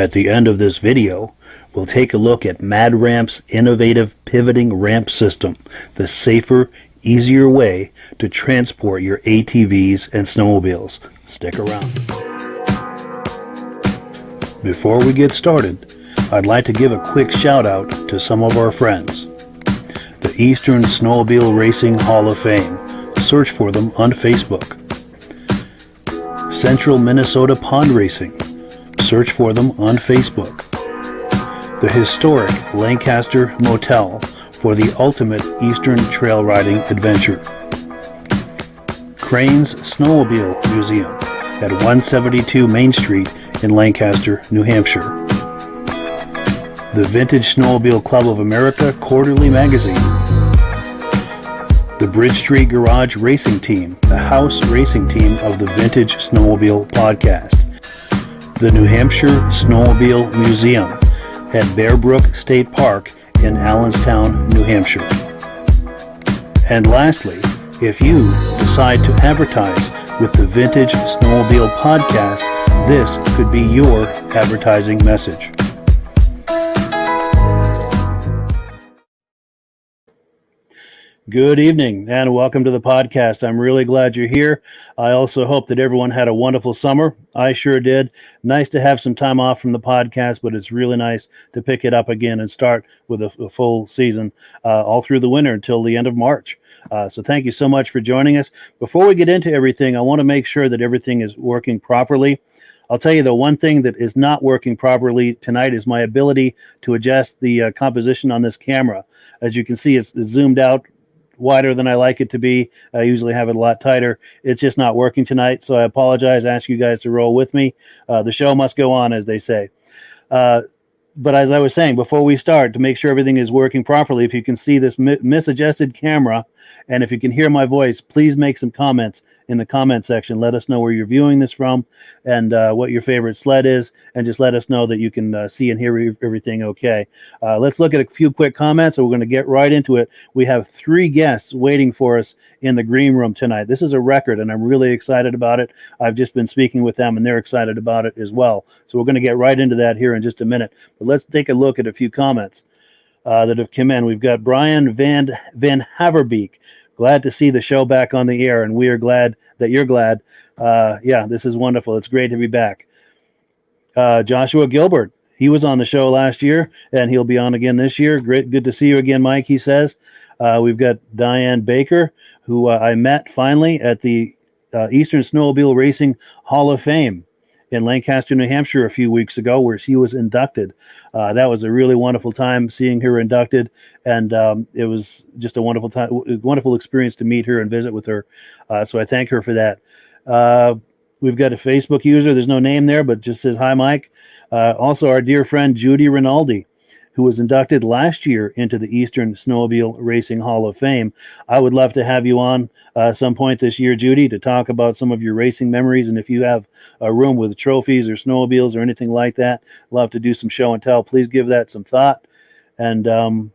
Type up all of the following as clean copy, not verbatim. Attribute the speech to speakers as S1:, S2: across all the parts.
S1: At the end of this video, we'll take a look at Mad Ramp's innovative pivoting ramp system, the safer, easier way to transport your ATVs and snowmobiles. Stick around. Before we get started, I'd like to give a quick shout out to some of our friends. The Eastern Snowmobile Racing Hall of Fame. Search for them on Facebook. Central Minnesota Pond Racing. Search for them on Facebook. The historic Lancaster Motel for the ultimate Eastern trail riding adventure. Crane's Snowmobile Museum at 172 Main Street in Lancaster, New Hampshire. The Vintage Snowmobile Club of America Quarterly Magazine. The Bridge Street Garage Racing Team, the house racing team of the Vintage Snowmobile Podcast. The New Hampshire Snowmobile Museum at Bearbrook State Park in Allenstown, New Hampshire. And lastly, if you decide to advertise with the Vintage Snowmobile Podcast, this could be your advertising message. Good evening and welcome to the podcast. I'm really glad you're here. I also hope that everyone had a wonderful summer. I sure did. Nice to have some time off from the podcast, but it's really nice to pick it up again and start with a full season all through the winter until the end of March. So thank you so much for joining us. Before we get into everything, I want to make sure that everything is working properly. I'll tell you the one thing that is not working properly tonight is my ability to adjust the composition on this camera. As you can see, it's zoomed out wider than I like it to be. I usually have it a lot tighter. It's just not working tonight, so I apologize. I ask you guys to roll with me. The show must go on, as they say. But as I was saying, before we start, to make sure everything is working properly, if you can see this misadjusted camera, and if you can hear my voice, please make some comments in the comment section. Let us know where you're viewing this from and what your favorite sled is, and just let us know that you can see and hear everything okay. Let's look at a few quick comments, and we're going to get right into it. We have 3 guests waiting for us in the green room tonight. This is a record, and I'm really excited about it. I've just been speaking with them, and they're excited about it as well. So we're going to get right into that here in just a minute. But let's take a look at a few comments that have come in. We've got Brian Van Haverbeek. Glad to see the show back on the air, and we are glad that you're glad. Yeah, this is wonderful. It's great to be back. Joshua Gilbert, he was on the show last year, and he'll be on again this year. Great, good to see you again, Mike, he says. We've got Diane Baker, who I met finally at the Eastern Snowmobile Racing Hall of Fame in Lancaster, New Hampshire a few weeks ago, where she was inducted. That was a really wonderful time seeing her inducted, and it was just a wonderful time, wonderful experience to meet her and visit with her. So I thank her for that. We've got a Facebook user. There's no name there, but just says, hi, Mike. Also, our dear friend Judy Rinaldi, who was inducted last year into the Eastern Snowmobile Racing Hall of Fame. I would love to have you on some point this year, Judy, to talk about some of your racing memories. And if you have a room with trophies or snowmobiles or anything like that, love to do some show and tell. Please give that some thought. And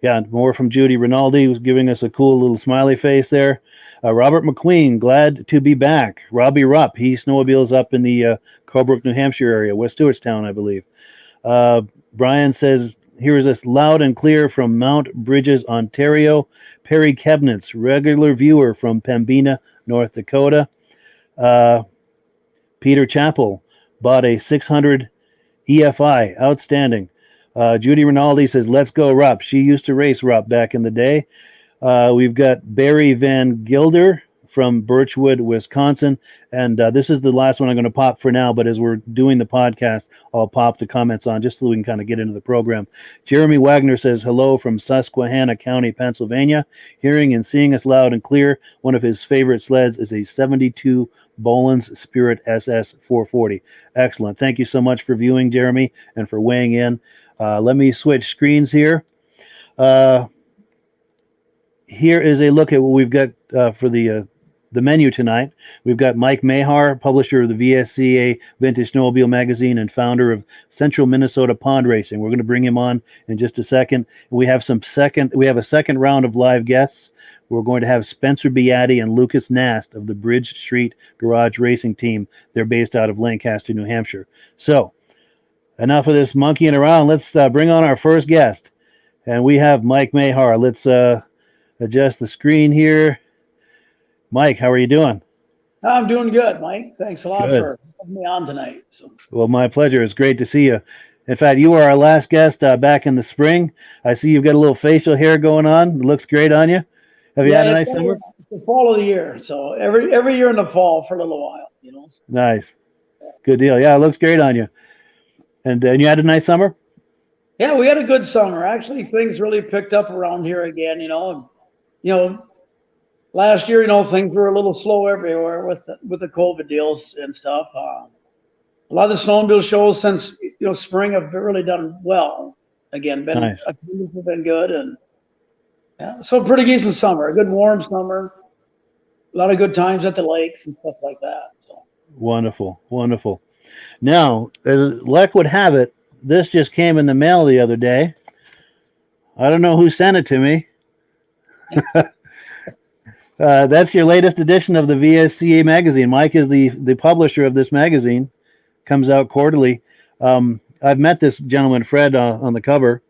S1: yeah, more from Judy Rinaldi, who's giving us a cool little smiley face there. Robert McQueen, glad to be back. Robbie Rupp, he snowmobiles up in the Colebrook, New Hampshire area, West Stewartstown, I believe. Brian says, here is us loud and clear from Mount Bridges, Ontario. Perry Kebnitz, regular viewer from Pembina, North Dakota. Peter Chappell bought a 600 EFI. Outstanding. Judy Rinaldi says, let's go Rupp. She used to race Rupp back in the day. We've got Barry Van Gilder from Birchwood, Wisconsin. And this is the last one I'm going to pop for now, but as we're doing the podcast, I'll pop the comments on just so we can kind of get into the program. Jeremy Wagner says, hello from Susquehanna County, Pennsylvania. Hearing and seeing us loud and clear. One of his favorite sleds is a 72 Boland's Spirit SS 440. Excellent. Thank you so much for viewing, Jeremy, and for weighing in. Let me switch screens here. Here is a look at what we've got for the menu tonight. We've got Mike Meagher, publisher of the VSCA Vintage Snowmobile magazine and founder of Central Minnesota Pond Racing. We're going to bring him on in just a second. We have a second round of live guests. We're going to have Spencer Beattie and Lucas Nast of the Bridge Street Garage Racing Team. They're based out of Lancaster, New Hampshire. So enough of this monkeying around. Let's bring on our first guest. And we have Mike Meagher. Let's adjust the screen here. Mike, how are you doing?
S2: I'm doing good, Mike. Thanks a lot for having me on tonight. So.
S1: Well, my pleasure. It's great to see you. In fact, you were our last guest back in the spring. I see you've got a little facial hair going on. It looks great on you. Have you had a nice summer?
S2: It's the fall of the year, so every year in the fall for a little while, you know.
S1: Nice. Good deal. Yeah, it looks great on you. And you had a nice summer?
S2: Yeah, we had a good summer. Actually, things really picked up around here again, you know. Last year, things were a little slow everywhere with the COVID deals and stuff. A lot of the snowmobile shows since spring have really done well. Again,
S1: nice.
S2: Attendance have been good, and yeah, so pretty decent summer. A good warm summer. A lot of good times at the lakes and stuff like that. So.
S1: Wonderful, wonderful. Now, as luck would have it, this just came in the mail the other day. I don't know who sent it to me. That's your latest edition of the VSCA magazine. Mike is the publisher of this magazine. Comes out quarterly. I've met this gentleman, Fred, on the cover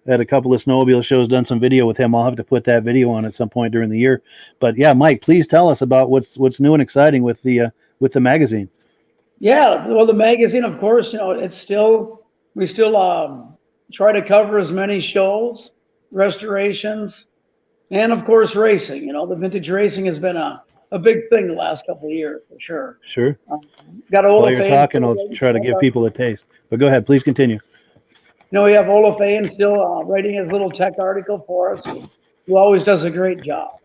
S1: at a couple of snowmobile shows, done some video with him. I'll have to put that video on at some point during the year. But yeah, Mike, please tell us about what's new and exciting with the magazine.
S2: Yeah, well, the magazine, of course, we still try to cover as many shows, restorations, and of course racing. The vintage racing has been a big thing the last couple of years for sure.
S1: Sure.
S2: Got
S1: While you're talking, I'll try to give people a taste. But go ahead, please continue.
S2: We have Olaf Ain still writing his little tech article for us, who always does a great job.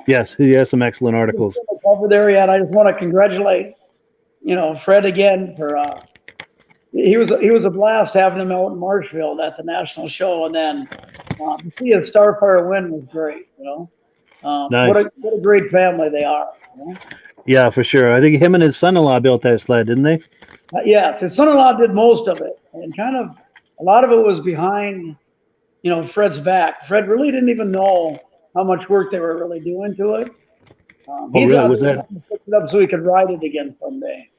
S1: Yes, he has some excellent articles.
S2: Over there, yeah, and I just want to congratulate, Fred again for. He was a blast having him out in Marshfield at the national show, and then to see his Starfire win was great.
S1: Nice.
S2: What a great family they are.
S1: Yeah, for sure. I think him and his son-in-law built that sled, didn't they?
S2: Yes, his son-in-law did most of it, and kind of a lot of it was behind, Fred's back. Fred really didn't even know how much work they were really doing to it. He
S1: really? Was that?
S2: Picked it up so he could ride it again someday.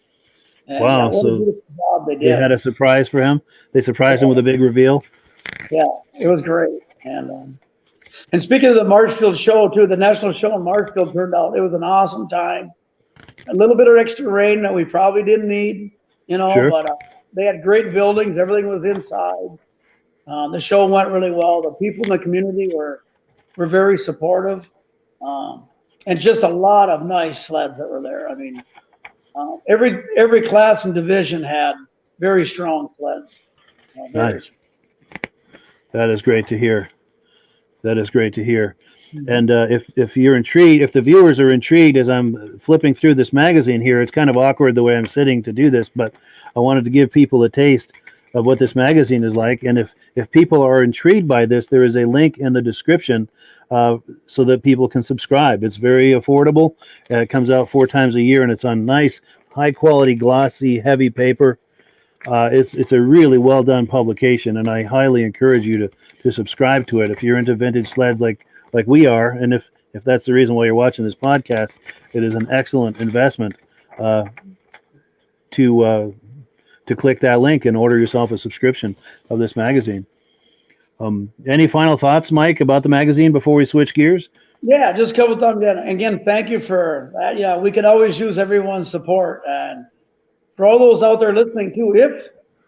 S2: And,
S1: wow!
S2: what
S1: So
S2: a beautiful job they did.
S1: They had a surprise for him. They surprised him with a big reveal.
S2: Yeah, it was great. And speaking of the Marshfield show too, the national show in Marshfield turned out. It was an awesome time. A little bit of extra rain that we probably didn't need,
S1: Sure.
S2: But they had great buildings. Everything was inside. The show went really well. The people in the community were very supportive, and just a lot of nice sleds that were there. I mean, every class and division had very strong sleds.
S1: Nice. That is great to hear. That is great to hear. And if you're intrigued, if the viewers are intrigued as I'm flipping through this magazine here, it's kind of awkward the way I'm sitting to do this, but I wanted to give people a taste of what this magazine is like. And if people are intrigued by this, there is a link in the description so that people can subscribe. It's very affordable. It comes out 4 times a year, and it's on nice, high-quality, glossy, heavy paper. It's a really well-done publication, and I highly encourage you to subscribe to it if you're into vintage sleds like we are, and if that's the reason why you're watching this podcast, it is an excellent investment to click that link and order yourself a subscription of this magazine. Any final thoughts, Mike, about the magazine before we switch gears?
S2: Yeah, just a couple of times. Again, thank you for that. Yeah, we could always use everyone's support, and for all those out there listening too, if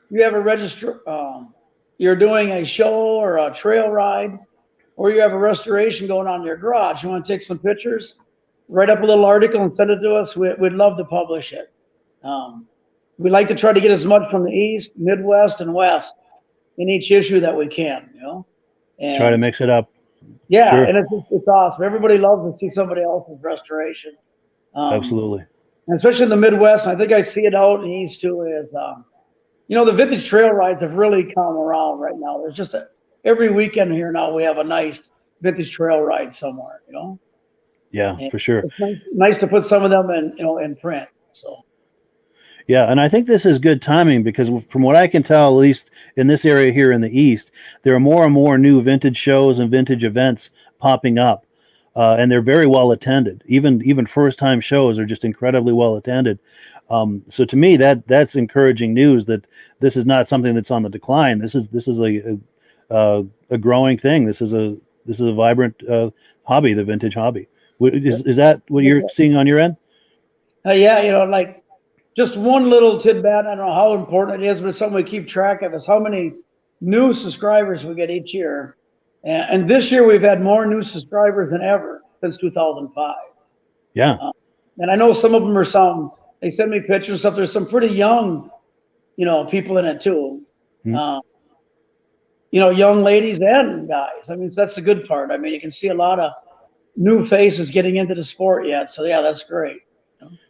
S2: you have a you're doing a show or a trail ride, or you have a restoration going on in your garage, you want to take some pictures, write up a little article and send it to us. We'd love to publish it. We like to try to get as much from the East, Midwest, and West in each issue that we can, And
S1: try to mix it up.
S2: Yeah,
S1: sure.
S2: And it's awesome. Everybody loves to see somebody else's restoration.
S1: Absolutely.
S2: And especially in the Midwest, and I think I see it out in the East too, is, the vintage trail rides have really come around right now. There's just every weekend here now we have a nice vintage trail ride somewhere,
S1: Yeah,
S2: and
S1: for sure.
S2: It's nice to put some of them in print. So.
S1: Yeah, and I think this is good timing because from what I can tell, at least in this area here in the East, there are more and more new vintage shows and vintage events popping up, and they're very well attended. Even first-time shows are just incredibly well attended. So to me, that's encouraging news that this is not something that's on the decline. This is a growing thing. This is a vibrant hobby, the vintage hobby. Is that what you're seeing on your end?
S2: Yeah, like just one little tidbit. I don't know how important it is, but it's something we keep track of. Is how many new subscribers we get each year, and this year we've had more new subscribers than ever since 2005.
S1: Yeah.
S2: And I know some of them are they send me pictures and stuff. There's some pretty young, people in it too. Mm-hmm. Young ladies and guys. I mean, that's the good part. I mean, you can see a lot of new faces getting into the sport yet. So yeah, that's great.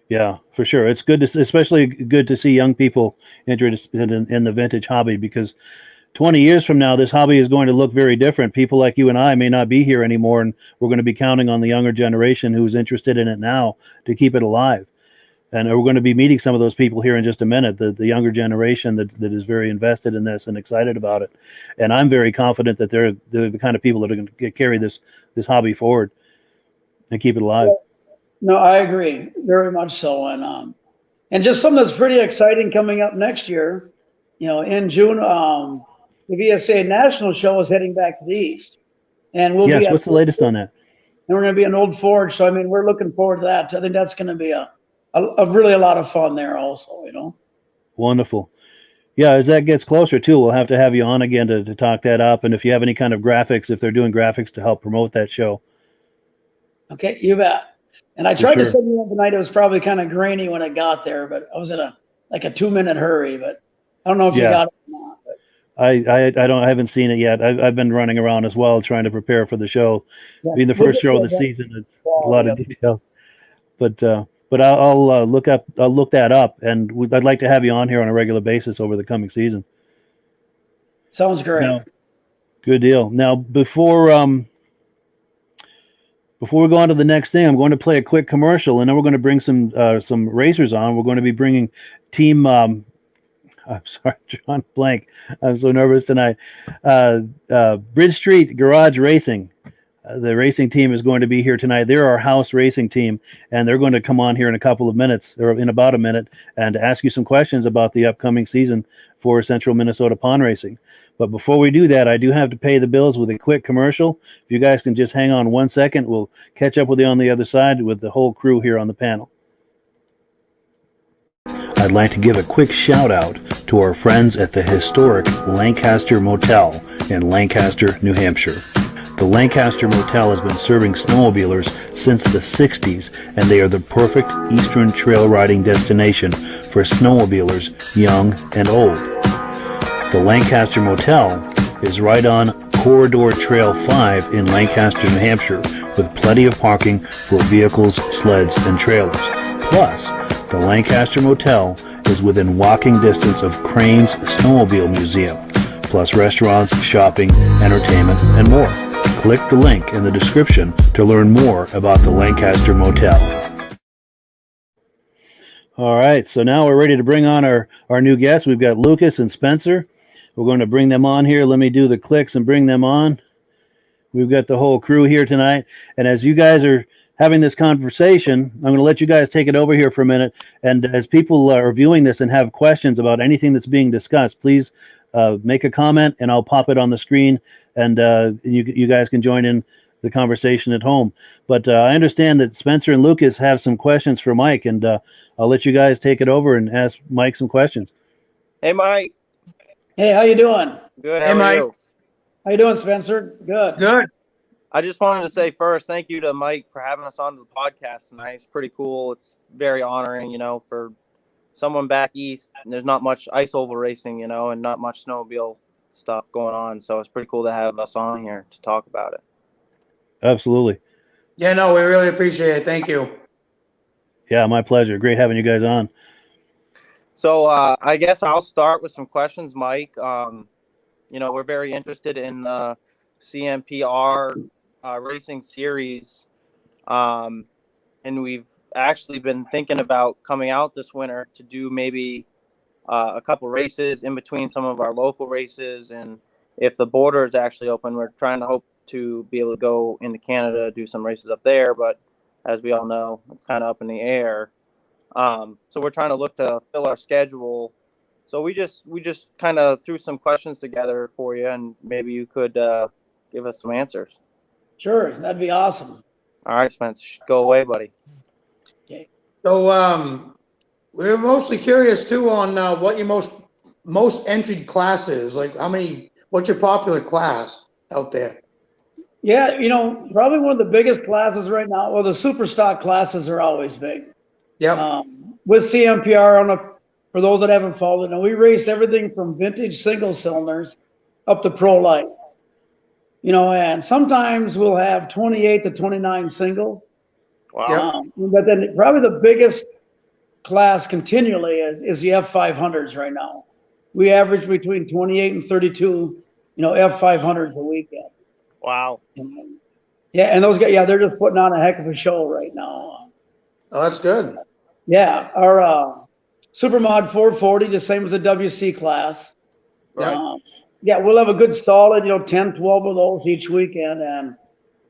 S1: Yeah, for sure. It's good especially good to see young people interested in the vintage hobby, because 20 years from now, this hobby is going to look very different. People like you and I may not be here anymore, and we're going to be counting on the younger generation who's interested in it now to keep it alive. And we're going to be meeting some of those people here in just a minute, the younger generation that is very invested in this and excited about it. And I'm very confident that they're the kind of people that are going to carry this hobby forward and keep it alive.
S2: No, I agree very much so. And just something that's pretty exciting coming up next year, in June, the VSCA National Show is heading back to the East. And
S1: what's the latest on that?
S2: And we're going to be in Old Forge. So, I mean, we're looking forward to that. I think that's going to be a really a lot of fun there also,
S1: Wonderful. Yeah, as that gets closer too, we'll have to have you on again to talk that up. And if you have any kind of graphics, if they're doing graphics to help promote that show.
S2: Okay, you bet. And I tried to send you one tonight. It was probably kind of grainy when I got there, but I was in a 2-minute hurry. But I don't know if you got it or not. But.
S1: I haven't seen it yet. I've been running around as well, trying to prepare for the show. Yeah. Being the first show of the season, it's a lot of detail. But I'll look that up, and I'd like to have you on here on a regular basis over the coming season.
S2: Sounds great.
S1: Now, good deal. Now, before we go on to the next thing, I'm going to play a quick commercial, and then we're going to bring some racers on. We're going to be bringing team. I'm sorry, John Blank. I'm so nervous tonight. Bridge Street Garage Racing. The racing team is going to be here tonight. They're our house racing team, and they're going to come on here in a couple of minutes, or in about a minute, and ask you some questions about the upcoming season for Central Minnesota Pond Racing. But before we do that, I do have to pay the bills with a quick commercial. If you guys can just hang on 1 second, we'll catch up with you on the other side with the whole crew here on the panel. I'd like to give a quick shout out to our friends at the historic Lancaster Motel in Lancaster, New Hampshire. The Lancaster Motel has been serving snowmobilers since the 60s, and they are the perfect eastern trail riding destination for snowmobilers young and old. The Lancaster Motel is right on Corridor Trail 5 in Lancaster, New Hampshire, with plenty of parking for vehicles, sleds, and trailers. Plus, the Lancaster Motel is within walking distance of Crane's Snowmobile Museum, plus restaurants, shopping, entertainment, and more. Click the link in the description to learn more about the Lancaster Motel. All right, so now we're ready to bring on our new guests. We've got Lucas and Spencer. We're going to bring them on here. Let me do the clicks and bring them on. We've got the whole crew here tonight. And as you guys are having this conversation, I'm going to let you guys take it over here for a minute. And as people are viewing this and have questions about anything that's being discussed, please make a comment, and I'll pop it on the screen, and you guys can join in the conversation at home. But I understand that Spencer and Lucas have some questions for Mike, and I'll let you guys take it over and ask Mike some questions.
S3: Hey, Mike.
S2: Hey, how you doing?
S3: Good.
S2: Hey,
S3: Mike. You?
S2: How you doing, Spencer? Good.
S4: Good.
S3: I just wanted to say first, thank you to Mike for having us on the podcast tonight. It's pretty cool. It's very honoring, for someone back east. And there's not much ice oval racing, and not much snowmobile stuff going on. So it's pretty cool to have us on here to talk about it.
S1: Absolutely.
S4: Yeah, no, we really appreciate it. Thank you.
S1: Yeah, my pleasure. Great having you guys on.
S3: So I guess I'll start with some questions, Mike. We're very interested in the CMPR racing series. And we've actually been thinking about coming out this winter to do maybe a couple races in between some of our local races. And if the border is actually open, we're trying to hope to be able to go into Canada, do some races up there. But as we all know, it's kind of up in the air. So we're trying to look to fill our schedule. So we just kind of threw some questions together for you, and maybe you could give us some answers.
S2: Sure, that'd be awesome.
S3: All right, Spence, go away, buddy.
S2: Okay.
S4: So we're mostly curious too on what your most entered class is. Like what's your popular class out there?
S2: Yeah, probably one of the biggest classes right now. Well, the super stock classes are always big.
S4: Yep.
S2: With CMPR, for those that haven't followed, we race everything from vintage single cylinders up to pro lights. And sometimes we'll have 28 to 29 singles.
S3: Wow.
S2: But then probably the biggest class continually is the F500s right now. We average between 28 and 32, F500s a weekend.
S3: Wow.
S2: Yeah, and those guys, they're just putting on a heck of a show right now.
S4: Oh, that's good.
S2: Yeah, our Supermod 440, the same as the WC class.
S4: Right.
S2: We'll have a good solid, 10, 12 of those each weekend, and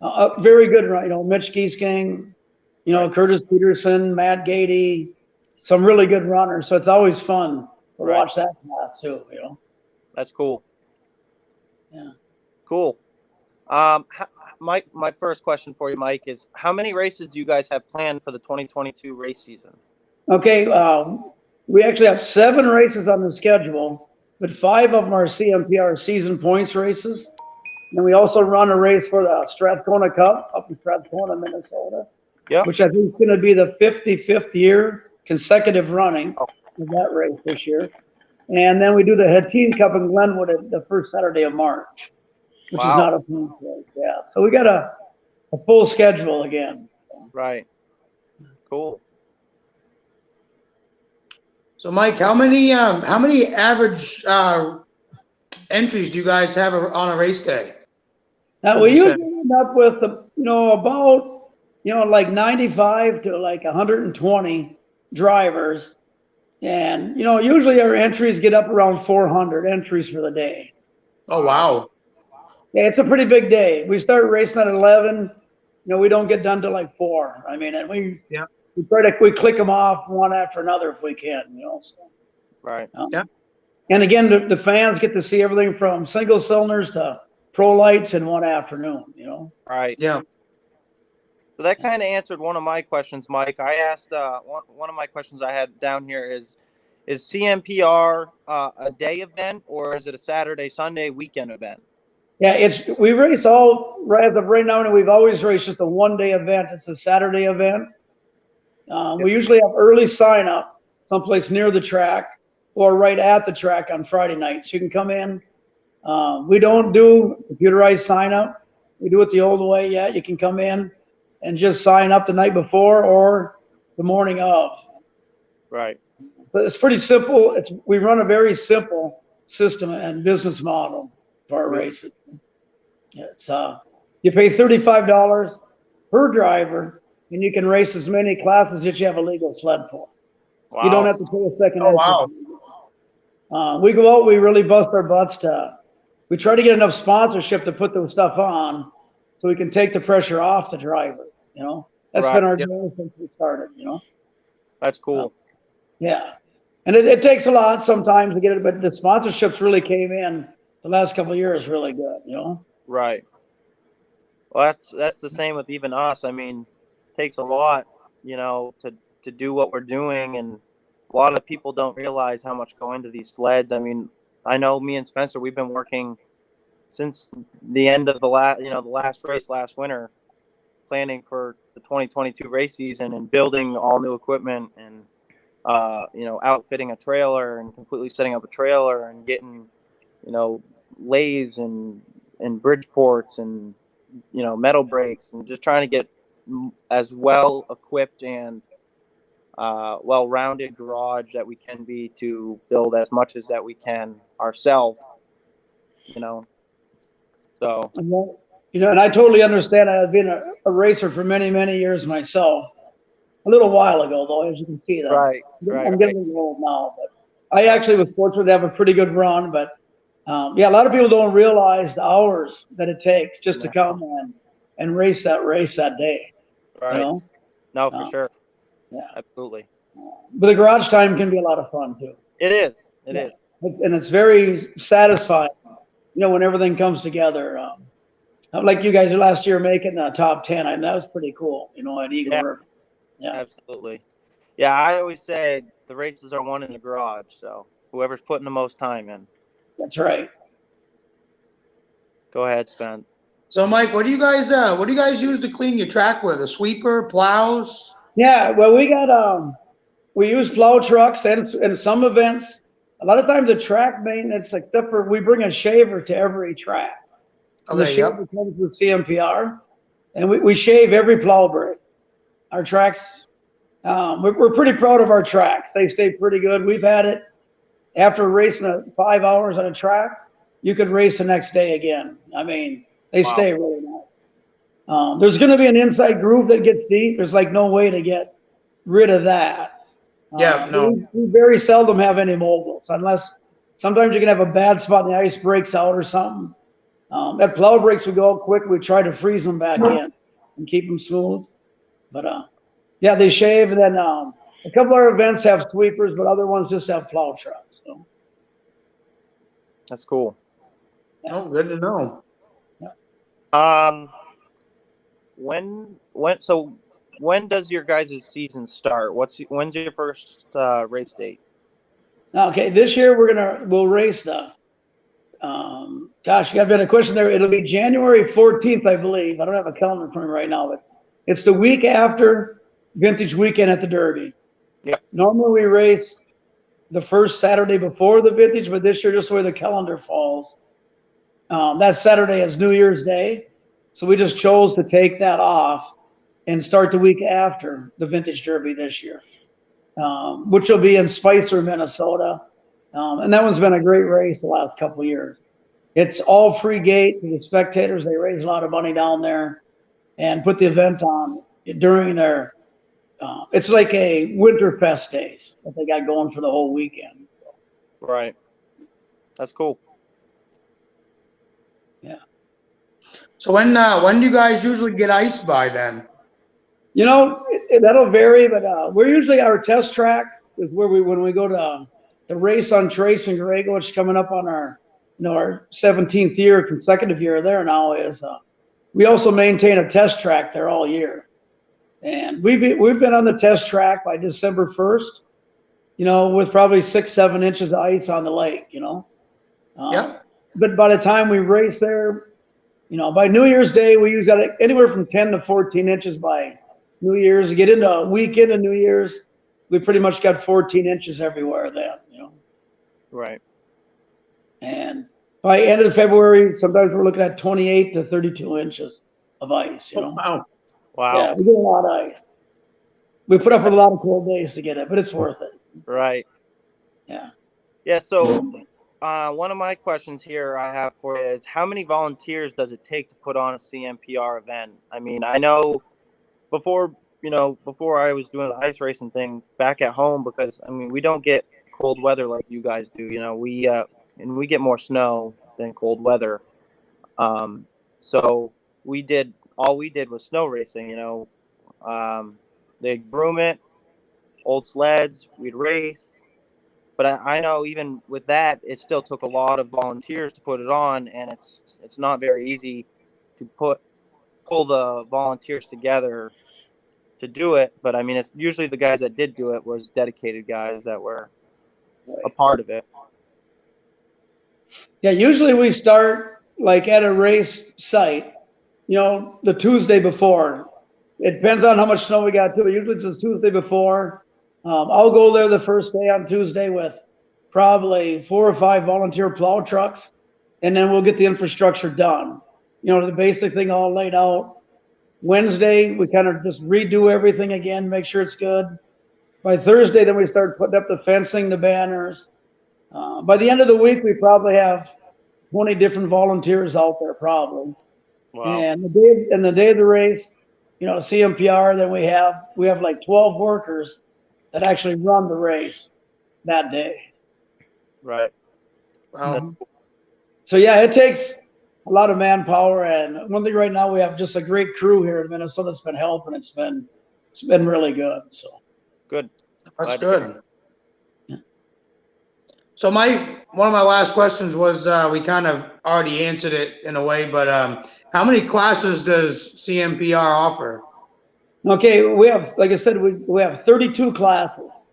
S2: a very good run. Mitch Giesking, Curtis Peterson, Matt Gady, some really good runners. So it's always fun to watch that class too.
S3: That's cool.
S2: Yeah.
S3: Cool. My first question for you, Mike, is how many races do you guys have planned for the 2022 race season?
S2: Okay, we actually have 7 races on the schedule, but 5 of them are CMPR season points races. And we also run a race for the Strathcona Cup up in Strathcona, Minnesota, which I think is going to be the 55th year consecutive running of that race this year. And then we do the Hatteen Cup in Glenwood at the first Saturday of March, which is not a points race. Yeah, so we got a full schedule again.
S3: Right. Cool.
S4: So, Mike, how many average entries do you guys have on a race day?
S2: Now, we usually end up with about like 95 to like 120 drivers, and usually our entries get up around 400 entries for the day.
S4: Oh wow!
S2: Yeah, it's a pretty big day. We start racing at 11. We don't get done till like 4. I mean, and we we click them off one after another if we can. So.
S3: Right.
S2: And again, the fans get to see everything from single cylinders to pro lights in one afternoon.
S3: Right.
S4: Yeah.
S3: So that kind of answered one of my questions, Mike. I asked one of my questions I had down here is CMPR a day event or is it a Saturday, Sunday, weekend event?
S2: Yeah, we race all right now, and we've always raced just a one-day event. It's a Saturday event. We usually have early sign up someplace near the track or right at the track on Friday nights. You can come in. We don't do computerized sign up. We do it the old way. Yeah, you can come in and just sign up the night before or the morning of. Right. But it's pretty simple. We run a very simple system and business model for our races. It's you pay $35 per driver, and you can race as many classes that you have a legal sled for. Wow. You don't have to pay a second.
S4: Oh,
S2: wow. We go out. We really bust our butts we try to get enough sponsorship to put the stuff on, so we can take the pressure off the driver. That's been our goal since we started.
S3: That's cool.
S2: Yeah, and it takes a lot sometimes to get it, but the sponsorships really came in the last couple of years really good.
S3: Right. Well, that's the same with even us. I mean, it takes a lot, to do what we're doing, and a lot of people don't realize how much go into these sleds. I mean, I know me and Spencer, we've been working since the end of the last race last winter, planning for the 2022 race season and building all new equipment and outfitting a trailer and completely setting up a trailer and getting lathes and bridge ports and metal brakes and just trying to get as well equipped and well-rounded garage that we can be to build as much as that we can ourselves. So
S2: and I totally understand. I've been a racer for many, many years myself. A little while ago, though, as you can see, that I'm getting old now. But I actually was fortunate to have a pretty good run. But a lot of people don't realize the hours that it takes just to come and race that day.
S3: Right. No, for sure.
S2: Yeah.
S3: Absolutely.
S2: But the garage time can be a lot of fun too.
S3: It is. It is.
S2: And it's very satisfying, when everything comes together. Like you guys last year making the top 10, that was pretty cool, at Eagle River. Yeah,
S3: absolutely. Yeah, I always say the races are won in the garage, so whoever's putting the most time in.
S2: That's right.
S3: Go ahead, Spence.
S4: So, Mike, what do you guys use to clean your track with? A sweeper, plows?
S2: Yeah, well, we use plow trucks and some events. A lot of times the track maintenance, except for we bring a shaver to every track. And the shaver comes with CMPR, and we shave every plow brake. Our tracks, we're pretty proud of our tracks. They stay pretty good. We've had it after racing 5 hours on a track, you could race the next day again. I mean, they stay really nice. There's going to be an inside groove that gets deep. There's like no way to get rid of that. We very seldom have any mobiles, unless sometimes you can have a bad spot and the ice breaks out or something. At plow brakes, we go out quick. We try to freeze them back in and keep them smooth. But they shave. And then a couple of our events have sweepers, but other ones just have plow trucks. So
S3: that's cool.
S4: Oh, good to know.
S3: When does your guys' season start? When's your first race date?
S2: Okay, this year we'll race the. Gosh, you got a bit of question there. It'll be January 14th, I believe. I don't have a calendar in front of me right now. It's the week after Vintage Weekend at the Derby.
S3: Yeah.
S2: Normally we race the first Saturday before the Vintage, but this year, just the way the calendar falls, that Saturday is New Year's Day. So we just chose to take that off and start the week after the Vintage Derby this year, which will be in Spicer, Minnesota. And that one's been a great race the last couple of years. It's all free gate to the spectators. They raise a lot of money down there and put the event on during their, it's like a Winterfest days that they got going for the whole weekend.
S3: Right. That's cool.
S2: Yeah.
S4: So when do you guys usually get ice by then?
S2: That'll vary, but we're usually our test track is where when we go to the race on Trace and Grego, which is coming up on our 17th consecutive year there now, is we also maintain a test track there all year. And we've been on the test track by December 1st, with probably 6-7 inches of ice on the lake, But by the time we race there, by New Year's Day, we use anywhere from 10 to 14 inches by New Year's. Get into a weekend of New Year's, we pretty much got 14 inches everywhere then,
S3: Right.
S2: And by end of February, sometimes we're looking at 28 to 32 inches of ice,
S4: Wow.
S2: Yeah, we get a lot of ice. We put up with a lot of cold days to get it, but it's worth it.
S3: Right.
S2: Yeah.
S3: Yeah, so one of my questions here I have for you is, how many volunteers does it take to put on a CMPR event? I mean, I know before I was doing the ice racing thing back at home, because we don't get cold weather like you guys do. We get more snow than cold weather. So all we did was snow racing. They'd groom it, old sleds, we'd race. But I know even with that, it still took a lot of volunteers to put it on, and it's not very easy to pull the volunteers together to do it. But it's usually the guys that did do it was dedicated guys that were a part of it.
S2: Yeah, usually we start like at a race site, the Tuesday before. It depends on how much snow we got too. Usually it's this Tuesday before. I'll go there the first day on Tuesday with probably 4 or 5 volunteer plow trucks, and then we'll get the infrastructure done. The basic thing all laid out. Wednesday, we kind of just redo everything again, make sure it's good. By Thursday, then we start putting up the fencing, the banners. By the end of the week, we probably have 20 different volunteers out there, probably.
S3: Wow.
S2: And the day of the race, CMPR, then we have like 12 workers that actually run the race that day.
S3: Right.
S2: So yeah, it takes a lot of manpower, and one thing right now, we have just a great crew here in Minnesota that's been helping. It's been really good. So
S3: good.
S4: That's
S3: Glad to hear
S4: good. So one of my last questions was, we kind of already answered it in a way, but how many classes does CMPR offer?
S2: Okay, we have, like I said, we have 32 classes.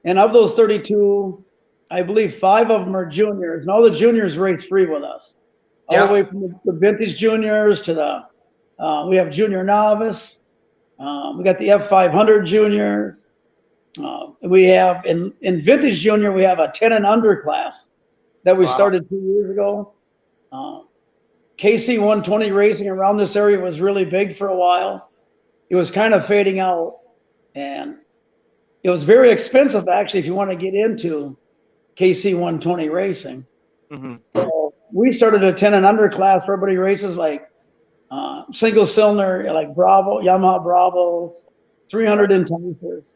S2: And of those 32, I believe 5 of them are juniors. And all the juniors race free with us. All
S4: Yep.
S2: the way from the vintage juniors to we have junior novice. We got the F500 juniors. We have in vintage junior, we have a 10 and under class that we
S3: Wow.
S2: started 2 years ago. KC 120 racing around this area was really big for a while. It was kind of fading out, and it was very expensive actually if you want to get into KC 120 racing.
S3: Mm-hmm.
S2: So we started a 10 and under class where everybody races like single cylinder, like Bravo, Yamaha Bravos, 300 intensors.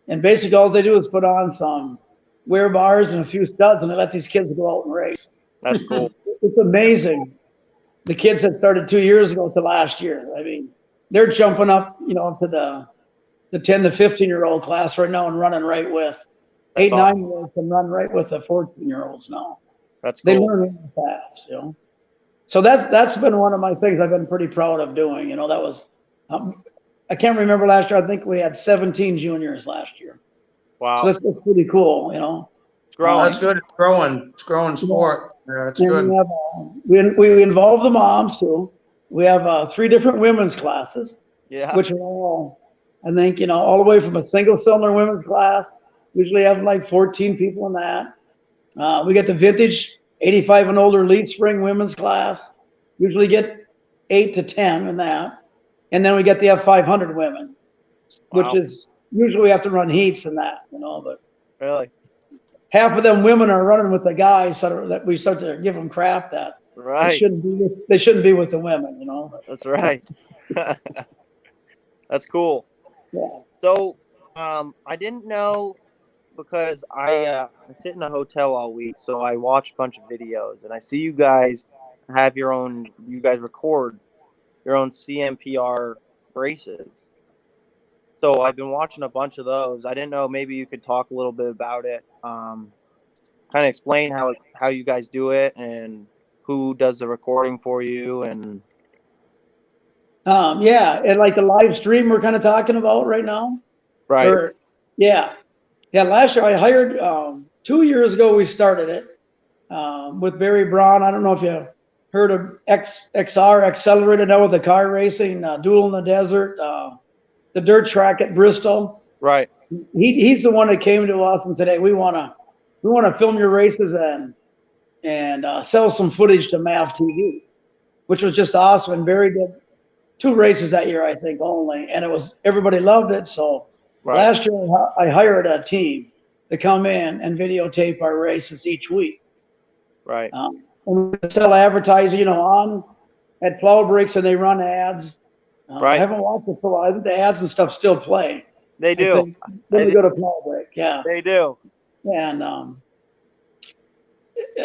S2: And basically all they do is put on some wear bars and a few studs and they let these kids go out and race.
S3: That's cool.
S2: It's amazing. The kids that started 2 years ago to last year. I mean, they're jumping up, to the 10 to 15-year-old class right now and running right with 8,
S3: awesome.
S2: 9-year-olds can run right with the 14-year-olds now.
S3: That's
S2: They
S3: cool.
S2: learn really fast, So that's been one of my things I've been pretty proud of doing. That was, I can't remember last year. I think we had 17 juniors last year.
S3: Wow.
S2: So that's pretty cool,
S3: It's growing.
S4: That's good. It's growing. It's growing sport. Yeah, that's
S2: And
S4: good.
S2: we involve the moms too. We have 3 different women's classes,
S3: Yeah.
S2: which are all, I think, all the way from a single cylinder women's class. Usually have like 14 people in that. We get the vintage 85 and older lead spring women's class. Usually get 8 to 10 in that. And then we get the F500 women,
S3: Wow.
S2: which is usually we have to run heats in that, but
S3: Really?
S2: half of them women are running with the guys so that we start to give them crap that they
S3: Right.
S2: shouldn't be with the women,
S3: That's right. That's cool.
S2: Yeah.
S3: So, I didn't know because I sit in a hotel all week, so I watch a bunch of videos, and I see you guys have you guys record your own CMPR races. So I've been watching a bunch of those. I didn't know, maybe you could talk a little bit about it. Kind of explain how you guys do it and who does the recording for you and.
S2: Yeah, and like the live stream we're kind of talking about right now.
S3: Right.
S2: Yeah. Last year I hired. 2 years ago we started it with Barry Braun. I don't know if you heard of XR Accelerated out with the car racing, Duel in the Desert, the dirt track at Bristol.
S3: Right.
S2: He's the one that came to us and said, "Hey, we want to film your races and sell some footage to MAV TV," which was just awesome. And Barry did 2 races that year, I think, only, and everybody loved it. So last year I hired a team to come in and videotape our races each week.
S3: Right.
S2: And we sell advertising, on at plow breaks, and they run ads.
S3: Right.
S2: I haven't watched it for a while. I think the ads and stuff still play.
S3: They do.
S2: Then we go to plow break. Yeah.
S3: They do.
S2: And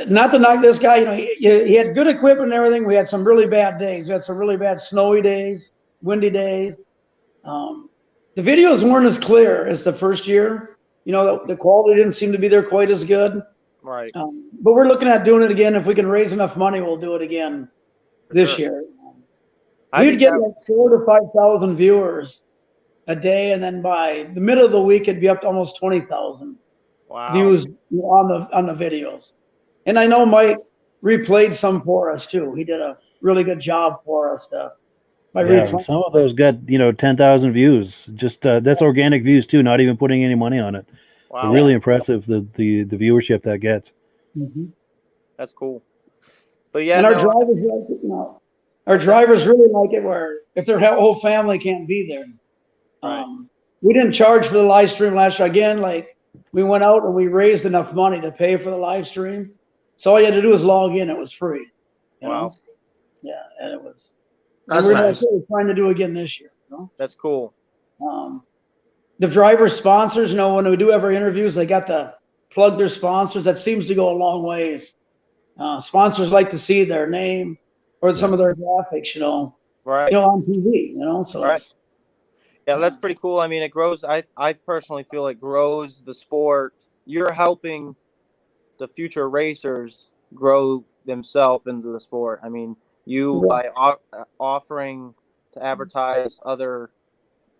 S2: not to knock this guy, he had good equipment and everything. We had some really bad days. We had some really bad snowy days, windy days. The videos weren't as clear as the first year. The quality didn't seem to be there quite as good.
S3: Right.
S2: But we're looking at doing it again. If we can raise enough money, we'll do it again this year. We'd get like 4,000 to 5,000 viewers a day, and then by the middle of the week, it'd be up to almost 20,000 views on the videos. And I know Mike replayed some for us too. He did a really good job for us.
S1: Some of those got 10,000 views. Just that's organic views too, not even putting any money on it.
S3: Wow.
S1: Really impressive the viewership that gets.
S2: Mm-hmm.
S3: That's cool. But yeah,
S2: and our drivers like it, our drivers really like it where if their whole family can't be there.
S3: Right.
S2: We didn't charge for the live stream last year. Again, we went out and we raised enough money to pay for the live stream. So all you had to do was log in. It was free.
S3: Wow.
S2: Yeah, and it was.
S4: That's
S2: we're
S4: nice.
S2: trying to do again this year.
S3: That's cool.
S2: The driver sponsors, when we do have our interviews, they got to plug their sponsors. That seems to go a long ways. Sponsors like to see their name or some of their graphics,
S3: Right.
S2: on TV, so
S3: right. Yeah, that's pretty cool. I mean, it grows. I personally feel it grows the sport. You're helping the future racers grow themselves into the sport. I mean, you by offering to advertise other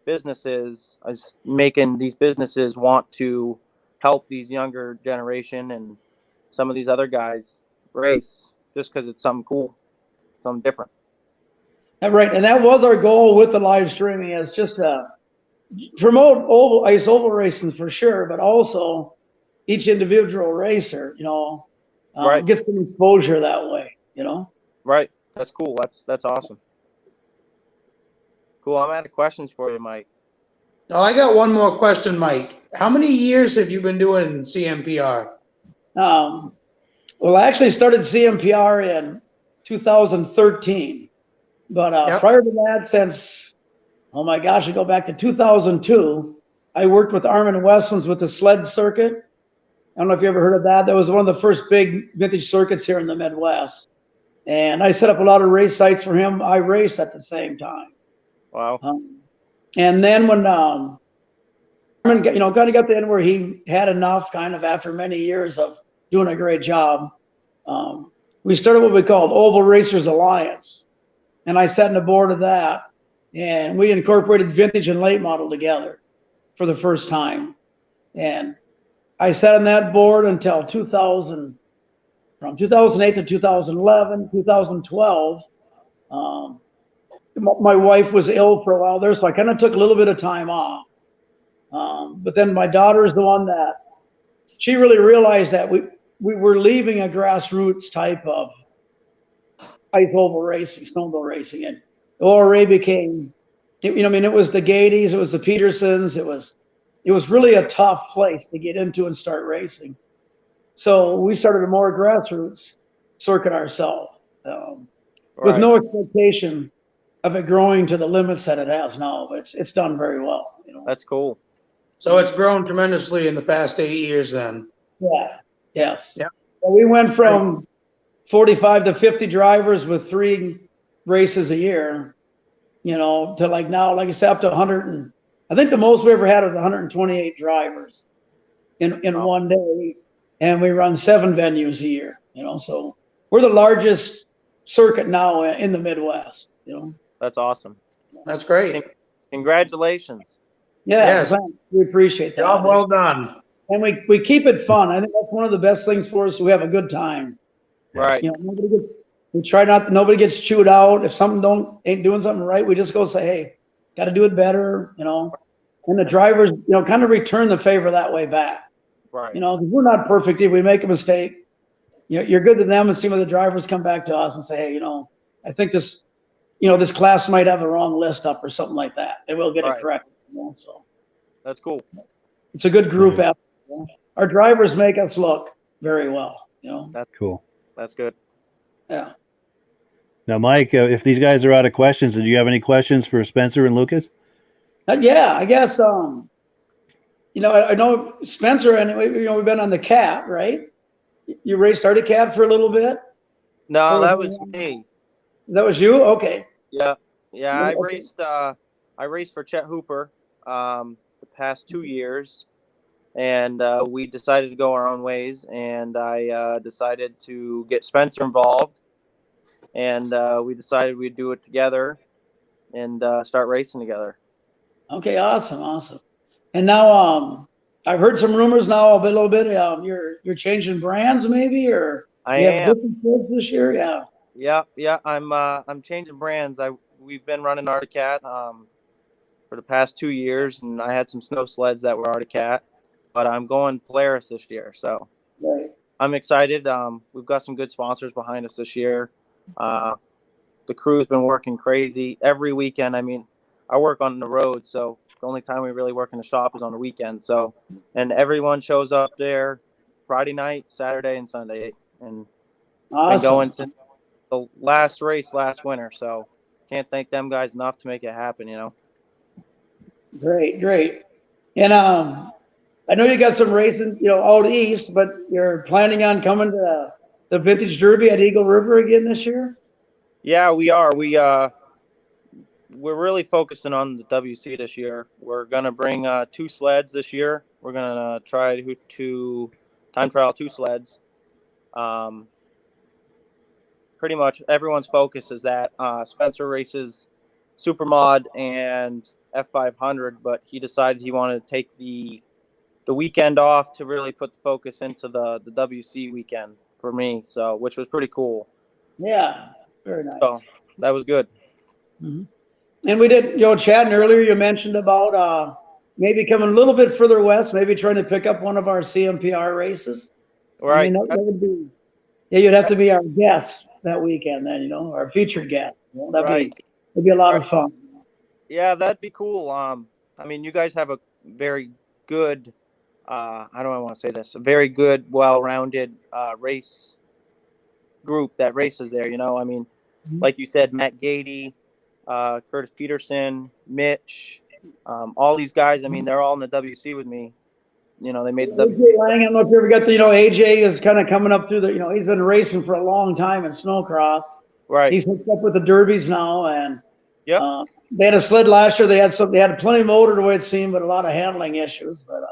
S3: businesses is making these businesses want to help these younger generation and some of these other guys race just because it's something cool, something different.
S2: Right, and that was our goal with the live streaming, is just to promote oval racing for sure, but also each individual racer,
S3: Right.
S2: gets some exposure that way,
S3: Right. That's cool. That's awesome. Cool. I'm out of questions for you, Mike.
S4: Oh, I got one more question, Mike. How many years have you been doing CMPR?
S2: Well, I actually started CMPR in 2013, but prior to that, since, oh my gosh, I go back to 2002, I worked with Armin Wessels with the sled circuit. I don't know if you ever heard of that. That was one of the first big vintage circuits here in the Midwest. And I set up a lot of race sites for him. I raced at the same time.
S3: Wow.
S2: And then when Armin, kind of got to the end where he had enough, kind of after many years of doing a great job, we started what we called Oval Racers Alliance. And I sat on the board of that. And we incorporated vintage and late model together for the first time. And I sat on that board until 2000, from 2008 to 2011, 2012. My wife was ill for a while there, so I kind of took a little bit of time off. But then my daughter is the one that, she really realized that we were leaving a grassroots type of ice oval racing, snowmobile racing. And ORA became, it was the Gaties, it was the Petersons, it was really a tough place to get into and start racing. So we started a more grassroots circuit ourselves, with no expectation of it growing to the limits that it has now. It's done very well.
S3: That's cool.
S4: So it's grown tremendously in the past 8 years then.
S2: Yeah. Yes.
S4: Yeah.
S2: So we went from 45 to 50 drivers with 3 races a year, to like now, like I said, up to 100. And I think the most we ever had was 128 drivers in one day. And we run 7 venues a year, so we're the largest circuit now in the Midwest,
S3: That's awesome.
S4: That's great.
S3: Congratulations.
S2: Yeah,
S4: Yes.
S2: thanks. We appreciate that.
S4: Job well done.
S2: And we keep it fun. I think that's one of the best things for us. We have a good time.
S3: Right.
S2: Nobody gets chewed out. If something ain't doing something right, we just go say, hey, got to do it better, and the drivers, kind of return the favor that way back.
S3: Right.
S2: Because we're not perfect. If we make a mistake, you're good to them, and see when the drivers come back to us and say, hey, I think this, this class might have a wrong list up or something like that. And we'll get it corrected. So
S3: that's cool.
S2: it's a good group effort. Our drivers make us look very well.
S3: That's
S1: Cool.
S3: That's good.
S2: Yeah.
S1: Now, Mike, if these guys are out of questions, do you have any questions for Spencer and Lucas?
S2: Yeah, I guess. I know Spencer, and we've been on the Cat, right? You started Cat for a little bit.
S3: No, that was me.
S2: That was you? Okay.
S3: Yeah. I
S2: Okay.
S3: raced for Chet Hooper the past 2 years, and we decided to go our own ways. And I decided to get Spencer involved, and we decided we'd do it together and start racing together.
S2: Okay. Awesome. And now, I've heard some rumors now a little bit. You're changing brands, maybe, or
S3: I
S2: you have
S3: am.
S2: different kids this year. Yeah.
S3: Yeah. I'm changing brands. We've been running Arctic Cat for the past 2 years, and I had some snow sleds that were Arctic Cat, but I'm going Polaris this year, so
S2: Right.
S3: I'm excited. We've got some good sponsors behind us this year. The crew's been working crazy every weekend. I mean, I work on the road, so the only time we really work in the shop is on the weekend. So, and everyone shows up there Friday night, Saturday, and Sunday, and
S2: Awesome.
S3: been going since the last race last winter. So, can't thank them guys enough to make it happen.
S2: Great. And I know you got some racing, out east, but you're planning on coming to the Vintage Derby at Eagle River again this year?
S3: Yeah, we are. we're really focusing on the WC this year. We're gonna bring 2 sleds this year. We're gonna try to time trial 2 sleds. Pretty much everyone's focus is that Spencer races Supermod and F500, but he decided he wanted to take the weekend off to really put the focus into the WC weekend for me. So, which was pretty cool.
S2: Yeah, very nice.
S3: So that was good.
S2: Mm-hmm. And we did, chatting earlier, you mentioned about maybe coming a little bit further west, maybe trying to pick up one of our CMPR races.
S3: Right.
S2: I mean, that would be, you'd have to be our guest that weekend then, our featured guest. That'd be a lot of fun.
S3: Yeah, that'd be cool. I mean, you guys have a very good, I don't want to say this, a very good, well-rounded race group that races there, I mean, like you said, Matt Beattie, Curtis Peterson, Midge, all these guys, I mean, they're all in the WC with me. They made the WC.
S2: I don't know if you ever got AJ is kind of coming up through he's been racing for a long time in snowcross. Right. He's hooked up with the derbies now, and they had a sled last year. They had plenty of motor the way it seemed, but a lot of handling issues. But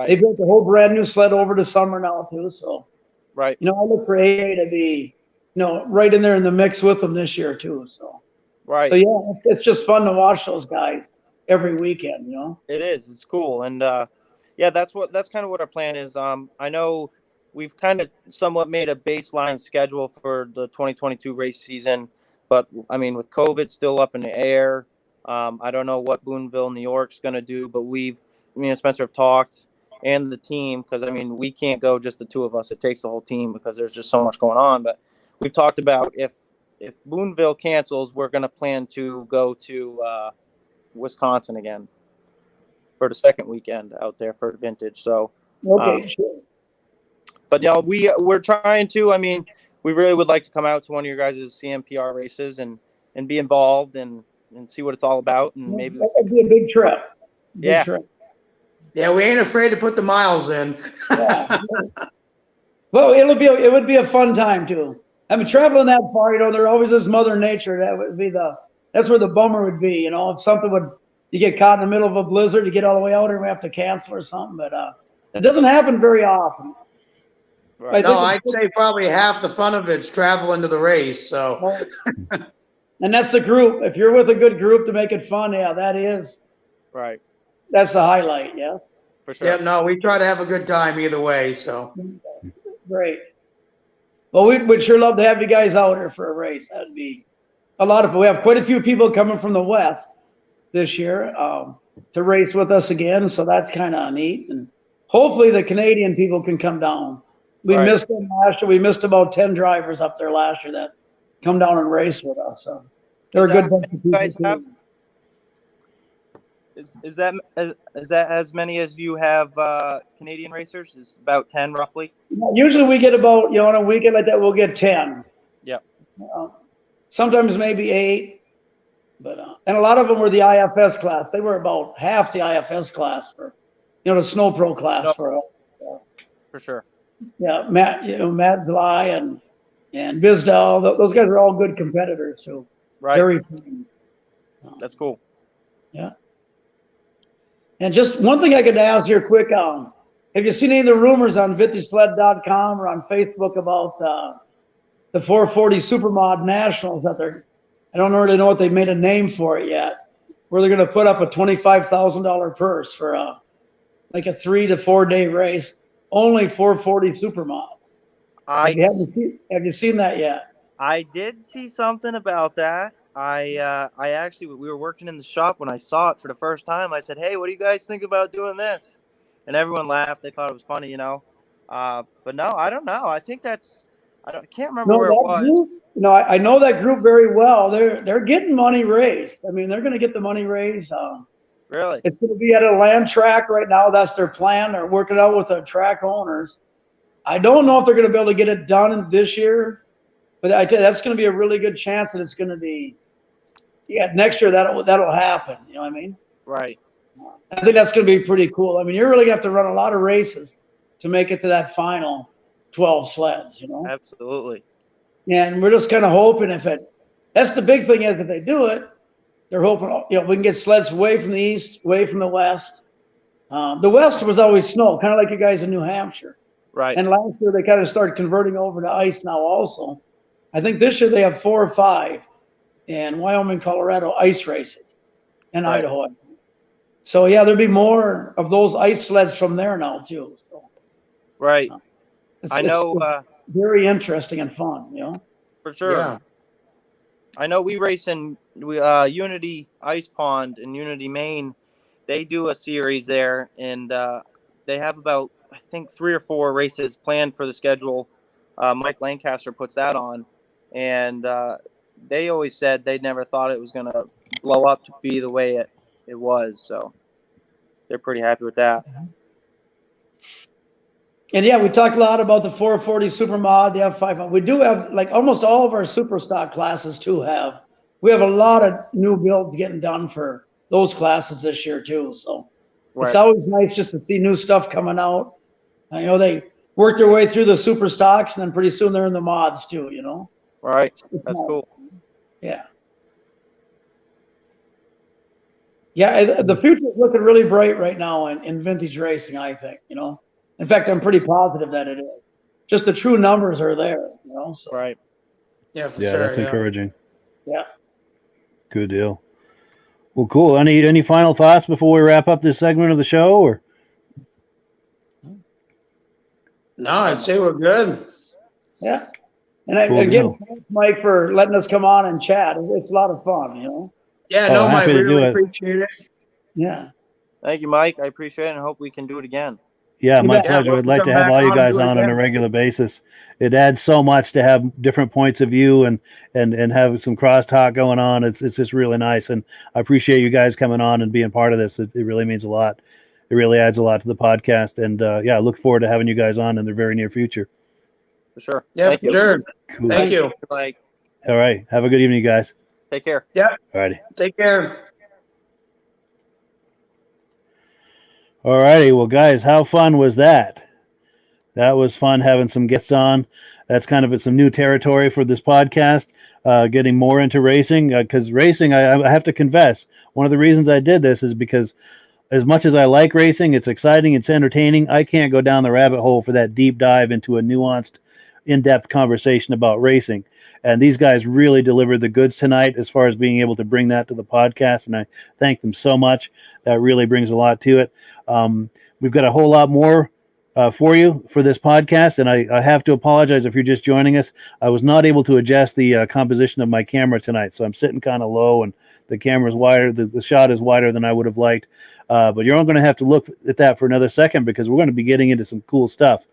S2: they built a whole brand new sled over the summer now too. So I look for AJ to be right in there in the mix with them this year too. So so it's just fun to watch those guys every weekend.
S3: It is. It's cool, and that's kind of what our plan is. I know we've kind of somewhat made a baseline schedule for the 2022 race season, but I mean, with COVID still up in the air, I don't know what Boonville, New York's going to do, but me and Spencer have talked, and the team, because I mean, we can't go just the 2 of us. It takes the whole team because there's just so much going on. But we've talked about if Boonville cancels, we're going to plan to go to Wisconsin again for the second weekend out there for Vintage. So
S2: sure.
S3: But we're trying to. I mean, we really would like to come out to one of your guys' CMPR races and be involved and see what it's all about, and maybe
S2: that'd be a big trip. Big trip.
S4: Yeah, we ain't afraid to put the miles in.
S2: Well, it would be a fun time too. I mean, traveling that far, there always is Mother Nature. That's where the bummer would be. If something you get caught in the middle of a blizzard, you get all the way out, and we have to cancel or something. But it doesn't happen very often.
S4: Right. No, I'd say probably half the fun of it's traveling to the race. So,
S2: and that's the group. If you're with a good group to make it fun, that is
S3: right.
S2: That's the highlight. Yeah,
S3: for sure.
S4: Yeah, no, we try to have a good time either way. So
S2: great. Well, we'd sure love to have you guys out here for a race. That'd be a lot of fun. We have quite a few people coming from the West this year to race with us again, so that's kind of neat. And hopefully the Canadian people can come down. We missed them last year. We missed about 10 drivers up there last year that come down and race with us. So they're a good bunch of people.
S3: Is that as many as you have Canadian racers? Is about 10 roughly?
S2: Usually we get about, on a weekend like that, we'll get 10.
S3: Yeah.
S2: Sometimes maybe 8. But and a lot of them were the IFS class. They were about half the IFS class for, the Snow Pro class for
S3: sure.
S2: Yeah, Matt Zly and Bizdal, those guys are all good competitors too.
S3: Right.
S2: Very fun.
S3: That's cool.
S2: Yeah. And just one thing I could ask here quick, have you seen any of the rumors on VintageSled.com or on Facebook about the 440 Supermod Nationals that I don't really know what they made a name for it yet, where they're going to put up a $25,000 purse for like a 3 to 4 day race, only 440 Supermod. Have you seen that yet?
S3: I did see something about that. I actually, we were working in the shop when I saw it for the first time. I said, "Hey, what do you guys think about doing this?" And everyone laughed. They thought it was funny, But no, I don't know. I think I can't remember where it was.
S2: Group, I know that group very well. They're getting money raised. I mean, they're going to get the money raised.
S3: Really?
S2: It's going to be at a land track right now. That's their plan. They're working out with the track owners. I don't know if they're going to be able to get it done this year, but I tell you, that's going to be a really good chance that it's going to be. Yeah, next year that'll happen. You know what I mean?
S3: Right.
S2: I think that's going to be pretty cool. I mean, you're really going to have to run a lot of races to make it to that final 12 sleds.
S3: Absolutely.
S2: And we're just kind of hoping that's the big thing is if they do it, they're hoping, we can get sleds away from the east, away from the west. The west was always snow, kind of like you guys in New Hampshire.
S3: Right.
S2: And last year they kind of started converting over to ice now also. I think this year they have 4 or 5 in Wyoming, Colorado, ice races, and
S3: Right.
S2: Idaho. So yeah, there'll be more of those ice sleds from there now too. So
S3: Right.
S2: it's very interesting and fun,
S3: For sure.
S4: Yeah.
S3: I know we race in Unity Ice Pond in Unity, Maine. They do a series there, and they have about, I think, 3 or 4 races planned for the schedule. Mike Lancaster puts that on, and they always said they never thought it was going to blow up to be the way it was. So they're pretty happy with that.
S2: And yeah, we talked a lot about the 440 Supermod, the F5. We do have, like, almost all of our super stock classes too we have a lot of new builds getting done for those classes this year too. So
S3: Right.
S2: it's always nice just to see new stuff coming out. They work their way through the super stocks, and then pretty soon they're in the mods too,
S3: Right.
S2: It's
S3: That's
S2: nice.
S3: cool.
S2: Yeah. Yeah, the future is looking really bright right now in vintage racing, I think, In fact, I'm pretty positive that it is. Just the true numbers are there, So,
S3: Right.
S4: Yeah, for
S1: Yeah,
S4: sure.
S1: that's
S4: yeah.
S1: encouraging.
S2: yeah.
S1: Good deal. Well, cool. Any final thoughts before we wrap up this segment of the show? Or
S4: No, I'd say we're good.
S2: Yeah. And
S1: Cool
S2: again,
S1: deal.
S2: thanks, Mike, for letting us come on and chat. It's a lot of fun,
S4: Yeah,
S1: Oh,
S4: no, Mike,
S1: happy to do
S4: really
S1: it.
S4: appreciate it.
S2: Yeah.
S3: Thank you, Mike. I appreciate it, and hope we can do it again.
S1: yeah,
S2: You
S1: my
S2: bet.
S1: pleasure.
S4: Yeah,
S1: I'd like to
S4: welcome
S1: have all
S4: back
S1: you
S4: on,
S1: guys
S4: do it
S1: on a
S4: again.
S1: regular basis. It adds so much to have different points of view and have some crosstalk going on. It's just really nice, and I appreciate you guys coming on and being part of this. It really means a lot. It really adds a lot to the podcast, and I look forward to having you guys on in the very near future.
S3: For sure.
S4: Yeah,
S3: Thank you.
S4: sure.
S1: Cool.
S4: Thank you.
S3: Mike.
S1: All right. Have a good evening, guys.
S3: Take care.
S1: All righty.
S4: Take care.
S1: All righty. Well, guys, how fun was that? That was fun having some guests on. That's kind of some new territory for this podcast, getting more into racing. Because racing, I have to confess, one of the reasons I did this is because as much as I like racing, it's exciting, it's entertaining. I can't go down the rabbit hole for that deep dive into a nuanced, in-depth conversation about racing. And these guys really delivered the goods tonight as far as being able to bring that to the podcast. And I thank them so much. That really brings a lot to it. We've got a whole lot more for you for this podcast. And I have to apologize if you're just joining us. I was not able to adjust the composition of my camera tonight. So I'm sitting kind of low and the camera's wider. The shot is wider than I would have liked. But you're all going to have to look at that for another second because we're going to be getting into some cool stuff.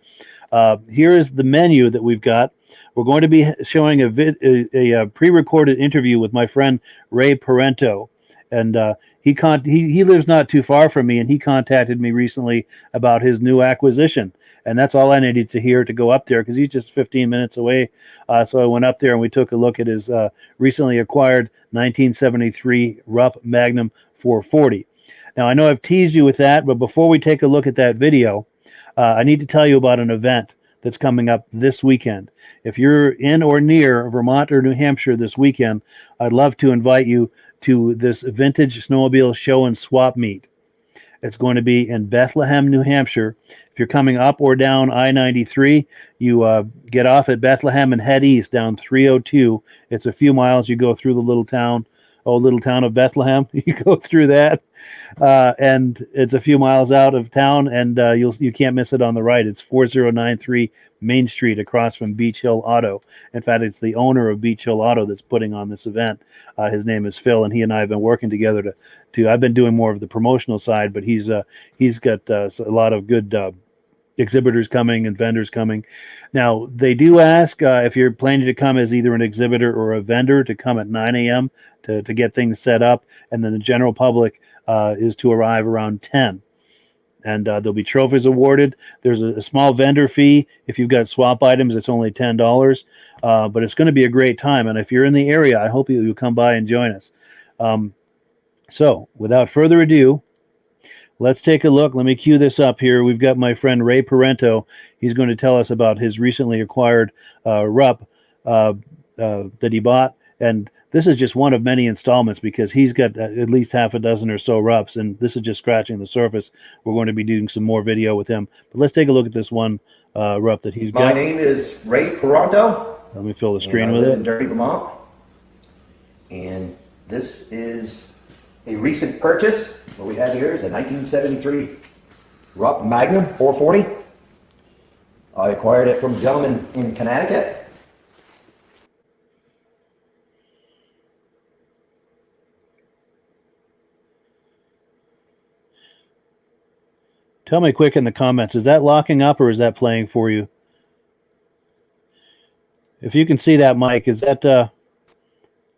S1: Here is the menu that we've got. We're going to be showing a pre-recorded interview with my friend Ray Parenteau, and he lives not too far from me, and he contacted me recently about his new acquisition, and that's all I needed to hear to go up there because he's just 15 minutes away. So I went up there and we took a look at his recently acquired 1973 Rupp Magnum 440. Now I know I've teased you with that, but before we take a look at that video, I need to tell you about an event that's coming up this weekend. If you're in or near Vermont or New Hampshire this weekend, I'd love to invite you to this Vintage Snowmobile Show and Swap Meet. It's going to be in Bethlehem, New Hampshire. If you're coming up or down I-93, you get off at Bethlehem and head east down 302. It's a few miles. You go through the little town of Bethlehem. You go through that, and it's a few miles out of town, and you can't miss it on the right. It's 4093 Main Street across from Beach Hill Auto. In fact, it's the owner of Beach Hill Auto that's putting on this event. His name is Phil, and he and I have been working together to I've been doing more of the promotional side, but he's got a lot of good exhibitors coming and vendors coming. Now, they do ask if you're planning to come as either an exhibitor or a vendor to come at 9 a.m. to get things set up, and then the general public is to arrive around 10. And there'll be trophies awarded. There's a small vendor fee. If you've got swap items, it's only $10. But it's going to be a great time. And if you're in the area, I hope you'll come by and join us. So without further ado, let's take a look. Let me cue this up here. We've got my friend Ray Parenteau. He's going to tell us about his recently acquired Rupp that he bought. And this is just one of many installments because he's got at least half a dozen or so Rupps, and this is just scratching the surface. We're going to be doing some more video with him. But let's take a look at this one Rupp that he's got.
S5: My name is Ray Parenteau.
S1: Let me fill the screen
S5: and I
S1: with
S5: live
S1: it.
S5: in Derby, Vermont. And this is a recent purchase. What we have here is a 1973 Rupp Magnum 440. I acquired it from a gentleman in Connecticut.
S1: Tell me quick in the comments, is that locking up or is that playing for you? If you can see that, Mike, is that...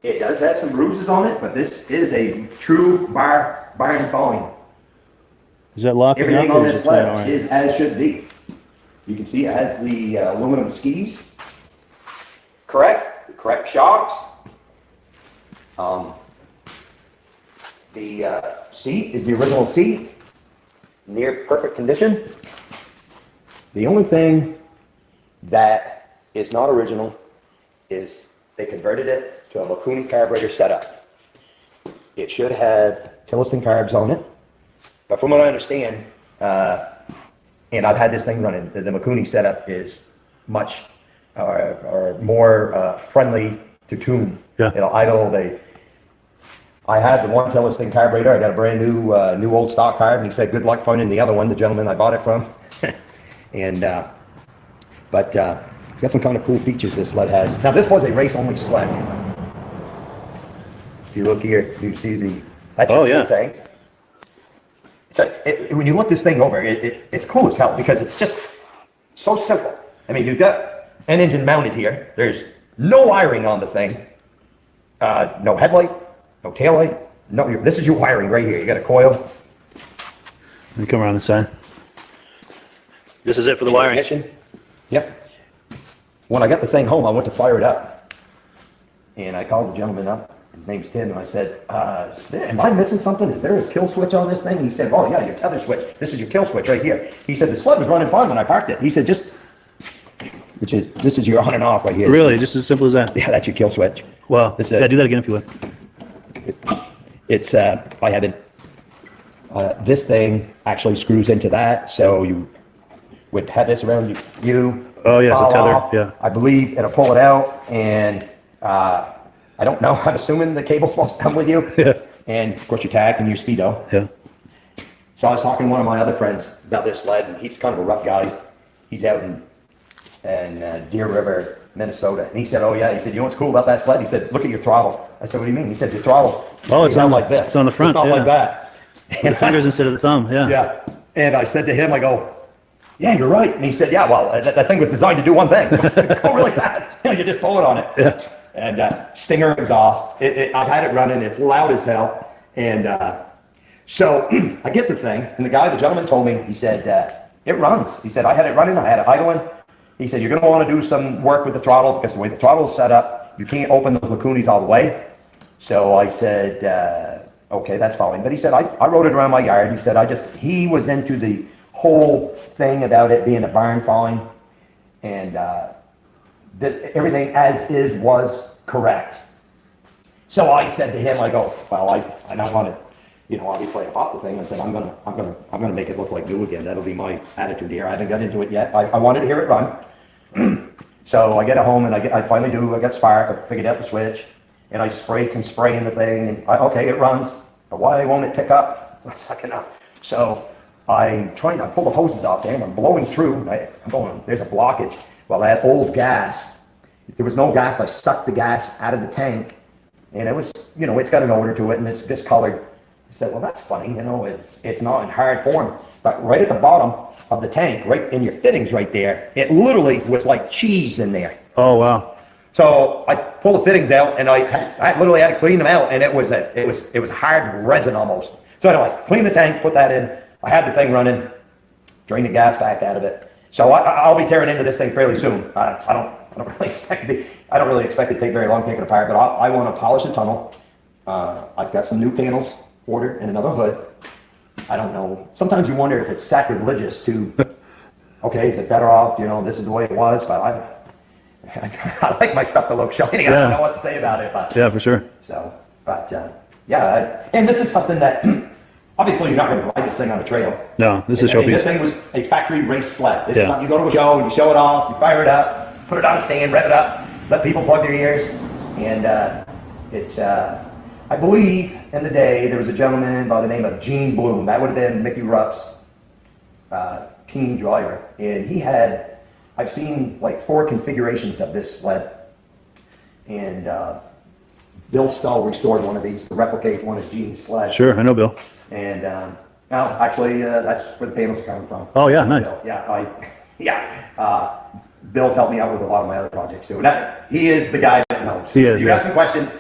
S5: It does have some bruises on it, but this is a true barn falling.
S1: Is that locking
S5: Everything
S1: up?
S5: on
S1: Or
S5: this
S1: is it playing all
S5: sled
S1: right?
S5: is as should be. You can see it has the aluminum skis. Correct shocks. The seat is the original seat. Near perfect condition. The only thing that is not original is they converted it to a Mikuni carburetor setup. It should have Tilliston carbs on it, but from what I understand, and I've had this thing running, the Mikuni setup is much or more friendly to tune.
S1: Yeah.
S5: It'll idle. I had the one Tilliston carburetor. I got a brand new old stock carb, and he said, "Good luck finding the other one." The gentleman I bought it from, and but it's got some kind of cool features this sled has. Now this was a race-only sled. If you look here, you see that's your fuel tank. When you look this thing over, it's cool as hell because it's just so simple. I mean, you've got an engine mounted here. There's no wiring on the thing. No headlight. No tail light. No, this is your wiring right here. You got a coil.
S1: Let me come around the side. This is it for the wiring.
S5: Ignition. Yep. When I got the thing home, I went to fire it up. And I called the gentleman up. His name's Tim. And I said, am I missing something? Is there a kill switch on this thing? He said, oh, yeah, your tether switch. This is your kill switch right here. He said, the sled was running fine when I parked it. He said, this is your on and off right here.
S1: Really? Just as simple as that?
S5: Yeah, that's your kill switch.
S1: Well, yeah, do that again if you would.
S5: It's I haven't. This thing actually screws into that, so you would have this around you.
S1: Oh yeah, it's a
S5: fall
S1: tether.
S5: off.
S1: Yeah.
S5: I believe it'll pull it out, and I don't know. I'm assuming the cable's supposed to come with you.
S1: Yeah.
S5: And of course your tag and your speedo.
S1: Yeah.
S5: So I was talking to one of my other friends about this sled, and he's kind of a rough guy. He's out in Deer River, Minnesota, and he said, "Oh yeah," he said, "You know what's cool about that sled?" He said, "Look at your throttle." I said, "What do you mean?" He said, "Your throttle."
S1: Oh, it's
S5: not
S1: on
S5: like this.
S1: It's on the front.
S5: It's not
S1: yeah.
S5: like that.
S1: With the fingers instead of the thumb. Yeah.
S5: Yeah. And I said to him, I go, "Yeah, you're right." And he said, "Yeah, well, that thing was designed to do one thing. Go really fast. You just pull it on it."
S1: Yeah.
S5: And Stinger exhaust. I've had it running. It's loud as hell. And so I get the thing, and the gentleman told me, he said, it runs. He said, I had it running. I had it idling. He said, you're going to want to do some work with the throttle because the way the throttle is set up, you can't open the Lacunis all the way. So I said, okay, that's fine. But he said, I rode it around my yard. He said, he was into the whole thing about it being a barn falling, and everything as is was correct. So I said to him, I go, well, I don't want to, obviously I bought the thing. I said, I'm gonna make it look like new again. That'll be my attitude here. I haven't got into it yet. I wanted to hear it run. So I get it home and I finally do. I got spark. I figured out the switch, and I sprayed some spray in the thing. And okay, it runs. But why won't it pick up? It's not sucking up. So I pull the hoses off there and I'm blowing through. I'm going, there's a blockage. Well, that old gas, there was no gas. I sucked the gas out of the tank, and it was, it's got an odor to it and it's discolored. I said, well, that's funny, it's not in hard form. But right at the bottom of the tank, right in your fittings right there, it literally was like cheese in there.
S1: Oh, wow.
S5: So I pulled the fittings out and I literally had to clean them out, and it was hard resin almost. So I clean the tank, put that in. I had the thing running, drain the gas back out of it. So I'll be tearing into this thing fairly soon. I don't really expect it to take very long taking it apart, but I want to polish the tunnel. I've got some new panels ordered and another hood. I don't know. Sometimes you wonder if it's sacrilegious to, okay, is it better off, this is the way it was, but I like my stuff to look shiny. I don't know what to say about it, but
S1: Yeah, for sure.
S5: so, but and this is something that obviously you're not going to ride this thing on a trail.
S1: No, this is
S5: I mean,
S1: showpiece.
S5: this thing was a factory race sled. This is something you go to a show and you show it off, you fire it up, put it on a stand, rev it up, let people plug their ears, and it's. I believe in the day there was a gentleman by the name of Gene Bloom. That would have been Mickey Rupp's team driver, and he had. I've seen like 4 configurations of this sled, and Bill Stull restored one of these to replicate one of Gene's sleds.
S1: Sure, I know Bill.
S5: And now, actually, that's where the panels are coming from.
S1: Oh yeah, nice.
S5: Bill, Bill's helped me out with a lot of my other projects too. And he is the guy that knows.
S1: He is,
S5: you got some questions,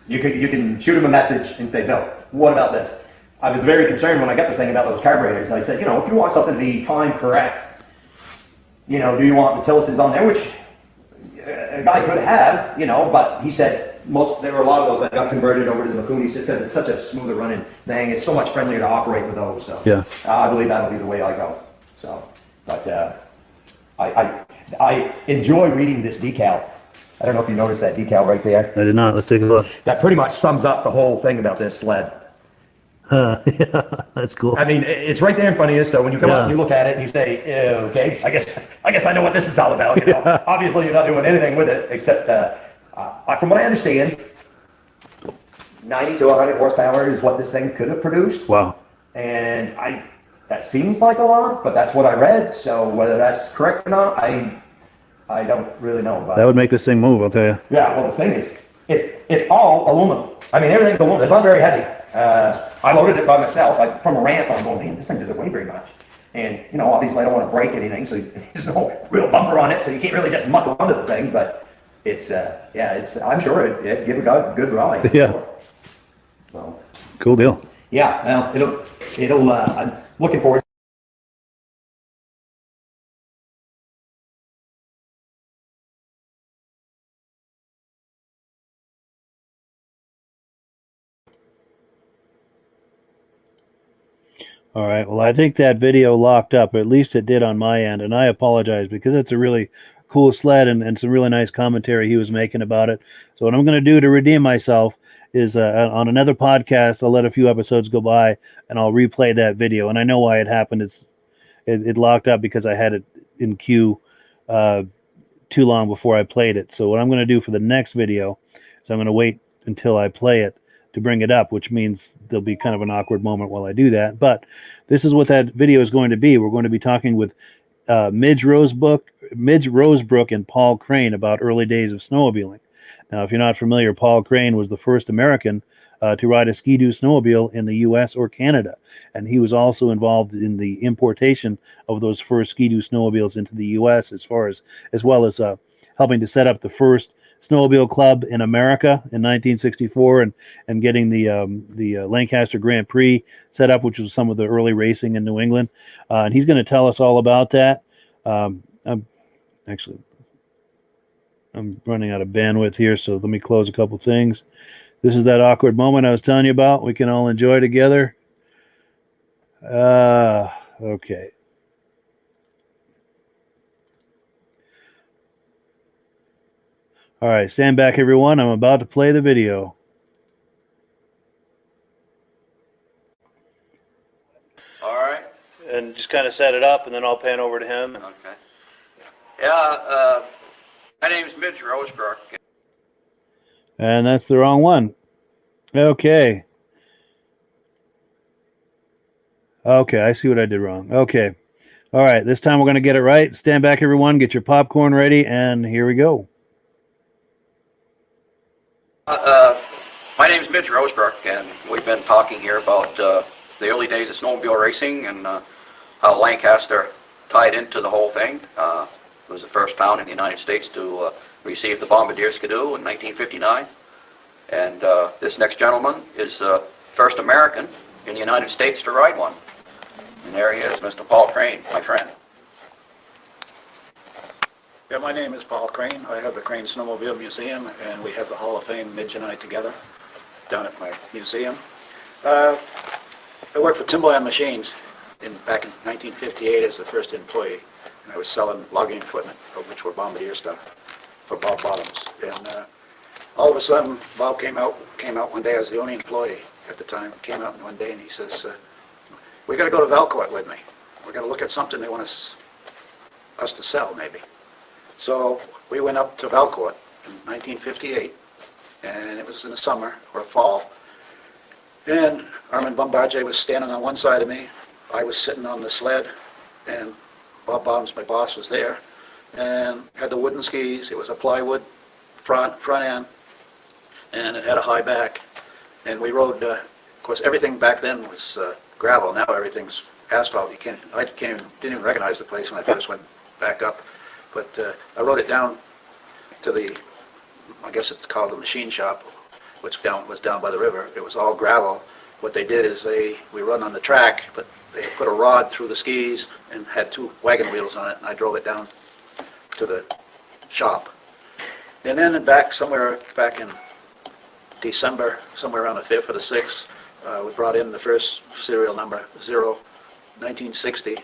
S5: you can shoot him a message and say, Bill, what about this? I was very concerned when I got the thing about those carburetors. I said, if you want something to be time correct, do you want the Tillisons on there? Which a guy could have, but he said there were a lot of those that got converted over to the Makunis just because it's such a smoother running thing. It's so much friendlier to operate with those. So
S1: yeah,
S5: I believe that'll be the way I go. So, but I enjoy reading this decal. I don't know if you noticed that decal right there.
S1: I did not. Let's take a look.
S5: That pretty much sums up the whole thing about this sled.
S1: Yeah, that's cool.
S5: I mean, it's right there in front of you. So when you come out and you look at it and you say, "Okay, I guess I know what this is all about." Obviously, you're not doing anything with it except, from what I understand, 90 to 100 horsepower is what this thing could have produced.
S1: Wow.
S5: And that seems like a lot, but that's what I read. So whether that's correct or not, I don't really know. But
S1: That would make this thing move, I'll tell you.
S5: yeah, well, the thing is, it's all aluminum. I mean, everything's aluminum. It's not very heavy. I loaded it by myself. From a ramp, I'm going, man, this thing doesn't weigh very much. And, obviously I don't want to break anything, so there's no real bumper on it, so you can't really just muck onto the thing, but it's, I'm sure it'd give a good ride.
S1: Yeah.
S5: So,
S1: Cool deal.
S5: yeah, well, I'm looking forward.
S1: All right. Well, I think that video locked up, or at least it did on my end, and I apologize because it's a really cool sled and some really nice commentary he was making about it. So what I'm going to do to redeem myself is on another podcast, I'll let a few episodes go by and I'll replay that video. And I know why it happened. It locked up because I had it in queue too long before I played it. So what I'm going to do for the next video is I'm going to wait until I play it to bring it up, which means there'll be kind of an awkward moment while I do that. But this is what that video is going to be. We're going to be talking with Midge Rosebrook and Paul Crane about early days of snowmobiling. Now, if you're not familiar, Paul Crane was the first American to ride a Ski-Doo snowmobile in the U.S. or Canada, and he was also involved in the importation of those first Ski-Doo snowmobiles into the U.S. as well as helping to set up the first snowmobile club in America in 1964 and getting the Lancaster Grand Prix set up, which was some of the early racing in New England. And he's going to tell us all about that. I'm running out of bandwidth here, so let me close a couple things. This is that awkward moment I was telling you about. We can all enjoy together. Okay. All right, stand back, everyone. I'm about to play the video.
S6: All right.
S1: And just kind of set it up, and then I'll pan over to him.
S6: Okay. Yeah, my name's Midge Rosebrook.
S1: And that's the wrong one. Okay. Okay, I see what I did wrong. Okay. All right, this time we're going to get it right. Stand back, everyone. Get your popcorn ready, and here we go.
S6: My name's Midge Rosebrook, and we've been talking here about the early days of snowmobile racing and how Lancaster tied into the whole thing. It was the first town in the United States to receive the Bombardier Skidoo in 1959. And this next gentleman is the first American in the United States to ride one. And there he is, Mr. Paul Crane, my friend.
S7: Yeah, my name is Paul Crane. I have the Crane Snowmobile Museum, and we have the Hall of Fame, Midge and I together, down at my museum. I worked for Timberland Machines back in 1958 as the first employee, and I was selling logging equipment, which were Bombardier stuff. for Bob Bottoms. And all of a sudden, Bob came out one day. I was the only employee at the time. Came out one day and he says, we got to go to Valcourt with me. We're going to look at something they want us to sell, maybe. So we went up to Valcourt in 1958, and it was in the summer or fall. And Armand Bombardier was standing on one side of me. I was sitting on the sled, and Bob Bottoms, my boss, was there, and had the wooden skis. It was a plywood front end, and it had a high back. And we rode, of course, everything back then was gravel. Now everything's asphalt. Didn't even recognize the place when I first went back up. But I rode it down to the, I guess it's called the machine shop, which was down by the river. It was all gravel. What they did is we run on the track, but they put a rod through the skis and had 2 wagon wheels on it, and I drove it down to the shop. And then somewhere back in December, somewhere around the 5th or the 6th, we brought in the first serial number, 1960,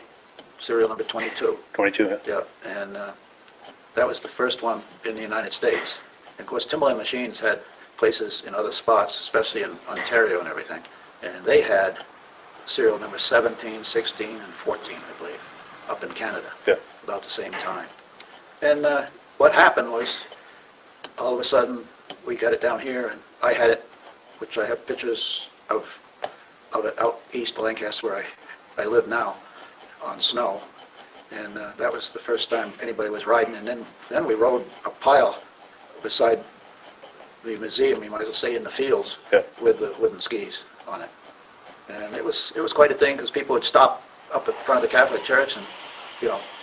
S7: serial number 22.
S1: 22.
S7: Yeah, and that was the first one in the United States. And of course, Timberland Machines had places in other spots, especially in Ontario and everything. And they had serial number 17, 16, and 14, I believe, up in Canada, about the same time. And what happened was, all of a sudden, we got it down here, and I had it, which I have pictures of it out east of Lancaster, where I live now, on snow. And that was the first time anybody was riding. And then we rode a pile beside the museum, you might as well say, in the fields, with the wooden skis on it. And it was quite a thing, because people would stop up in front of the Catholic Church and,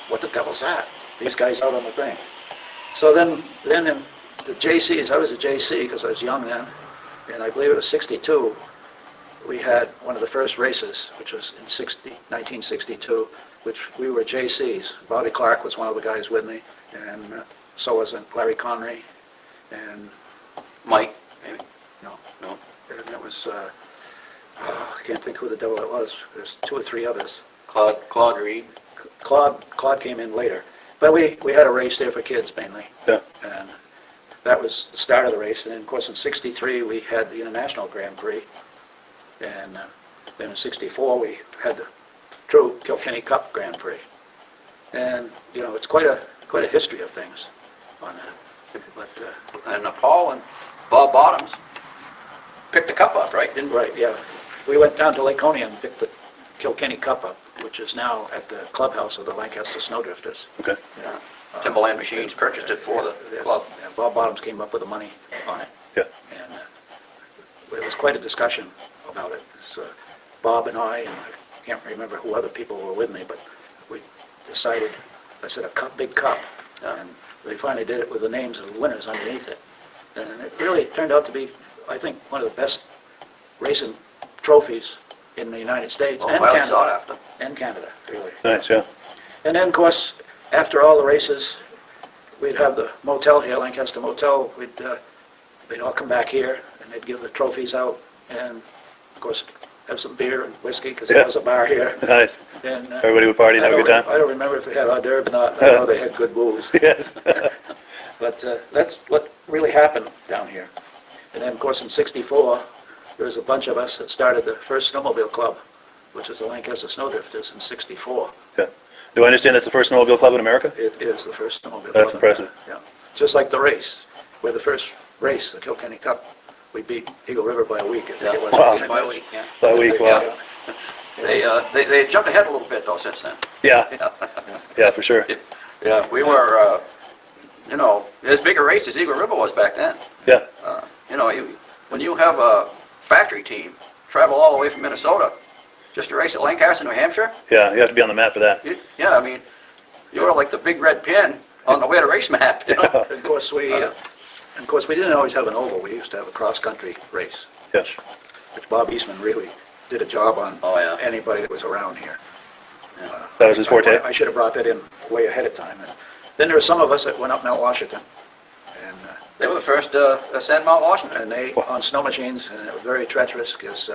S7: what the devil's that? These guys out on the thing. So then in the JCs, I was a JC because I was young then, and I believe it was 62, we had one of the first races, which was in 1962, which we were JCs. Bobby Clark was one of the guys with me, and so was Larry Connery, and
S6: Mike, maybe?
S7: no,
S6: No.
S7: and it was, I can't think who the devil it was. There's 2 or 3 others.
S6: Claude Reed.
S7: Claude came in later. But we had a race there for kids mainly.
S1: Yeah.
S7: And that was the start of the race. And then, of course, in 63, we had the International Grand Prix. And then in 64, we had the true Kilkenny Cup Grand Prix. And, it's quite a history of things on that. But,
S6: And Paul and Bob Bottoms picked the cup up, right? Didn't
S7: right, yeah. We went down to Laconia and picked the Kilkenny Cup up, which is now at the clubhouse of the Lancaster Snowdrifters.
S1: Okay.
S7: Yeah.
S6: Timberland Machines purchased it for the club.
S7: Yeah, Bob Bottoms came up with the money on it.
S1: Yeah.
S7: And it was quite a discussion about it. So Bob and I can't remember who other people were with me, but we decided, I said, big cup. And they finally did it with the names of the winners underneath it. And it really turned out to be, I think, one of the best racing trophies in the United States and
S6: highly
S7: Canada.
S6: sought after.
S7: And Canada, really.
S1: Nice, yeah.
S7: And then, of course, after all the races, we'd have the motel here, Lancaster Motel. They'd all come back here, and they'd give the trophies out, and, of course, have some beer and whiskey, because there was a bar here.
S1: Nice.
S7: And
S1: Everybody would party and have a good time?
S7: I don't remember if they had hors d'oeuvres or not. I know they had good booze.
S1: Yes.
S7: But that's what really happened down here. And then, of course, in 64, there was a bunch of us that started the first snowmobile club, which is the Lancaster Snowdrifters in 64.
S1: Yeah. Do I understand that's the first snowmobile club in America?
S7: It is the first snowmobile club.
S1: That's impressive.
S7: Yeah. Just like the race. We're the first race, the Kilkenny Cup. We beat Eagle River by a week, I think it was.
S1: Wow.
S6: By a week, yeah.
S1: By a week, wow.
S6: They jumped ahead a little bit, though, since then.
S1: Yeah. Yeah, for sure.
S6: Yeah, we were, as big a race as Eagle River was back then.
S1: Yeah.
S6: When you have a factory team travel all the way from Minnesota just to race at Lancaster, New Hampshire,
S1: Yeah, you have to be on the map for that.
S6: you were like the big red pin on the way to race map.
S7: And of course, we didn't always have an oval. We used to have a cross-country race,
S1: Yes.
S7: which Bob Eastman really did a job on.
S6: Oh, yeah.
S7: Anybody that was around here.
S1: That was his forte?
S7: I should have brought that in way ahead of time. And then there were some of us that went up Mount Washington, and
S6: They were the first to ascend Mount Washington.
S7: and they on snow machines, and it was very treacherous because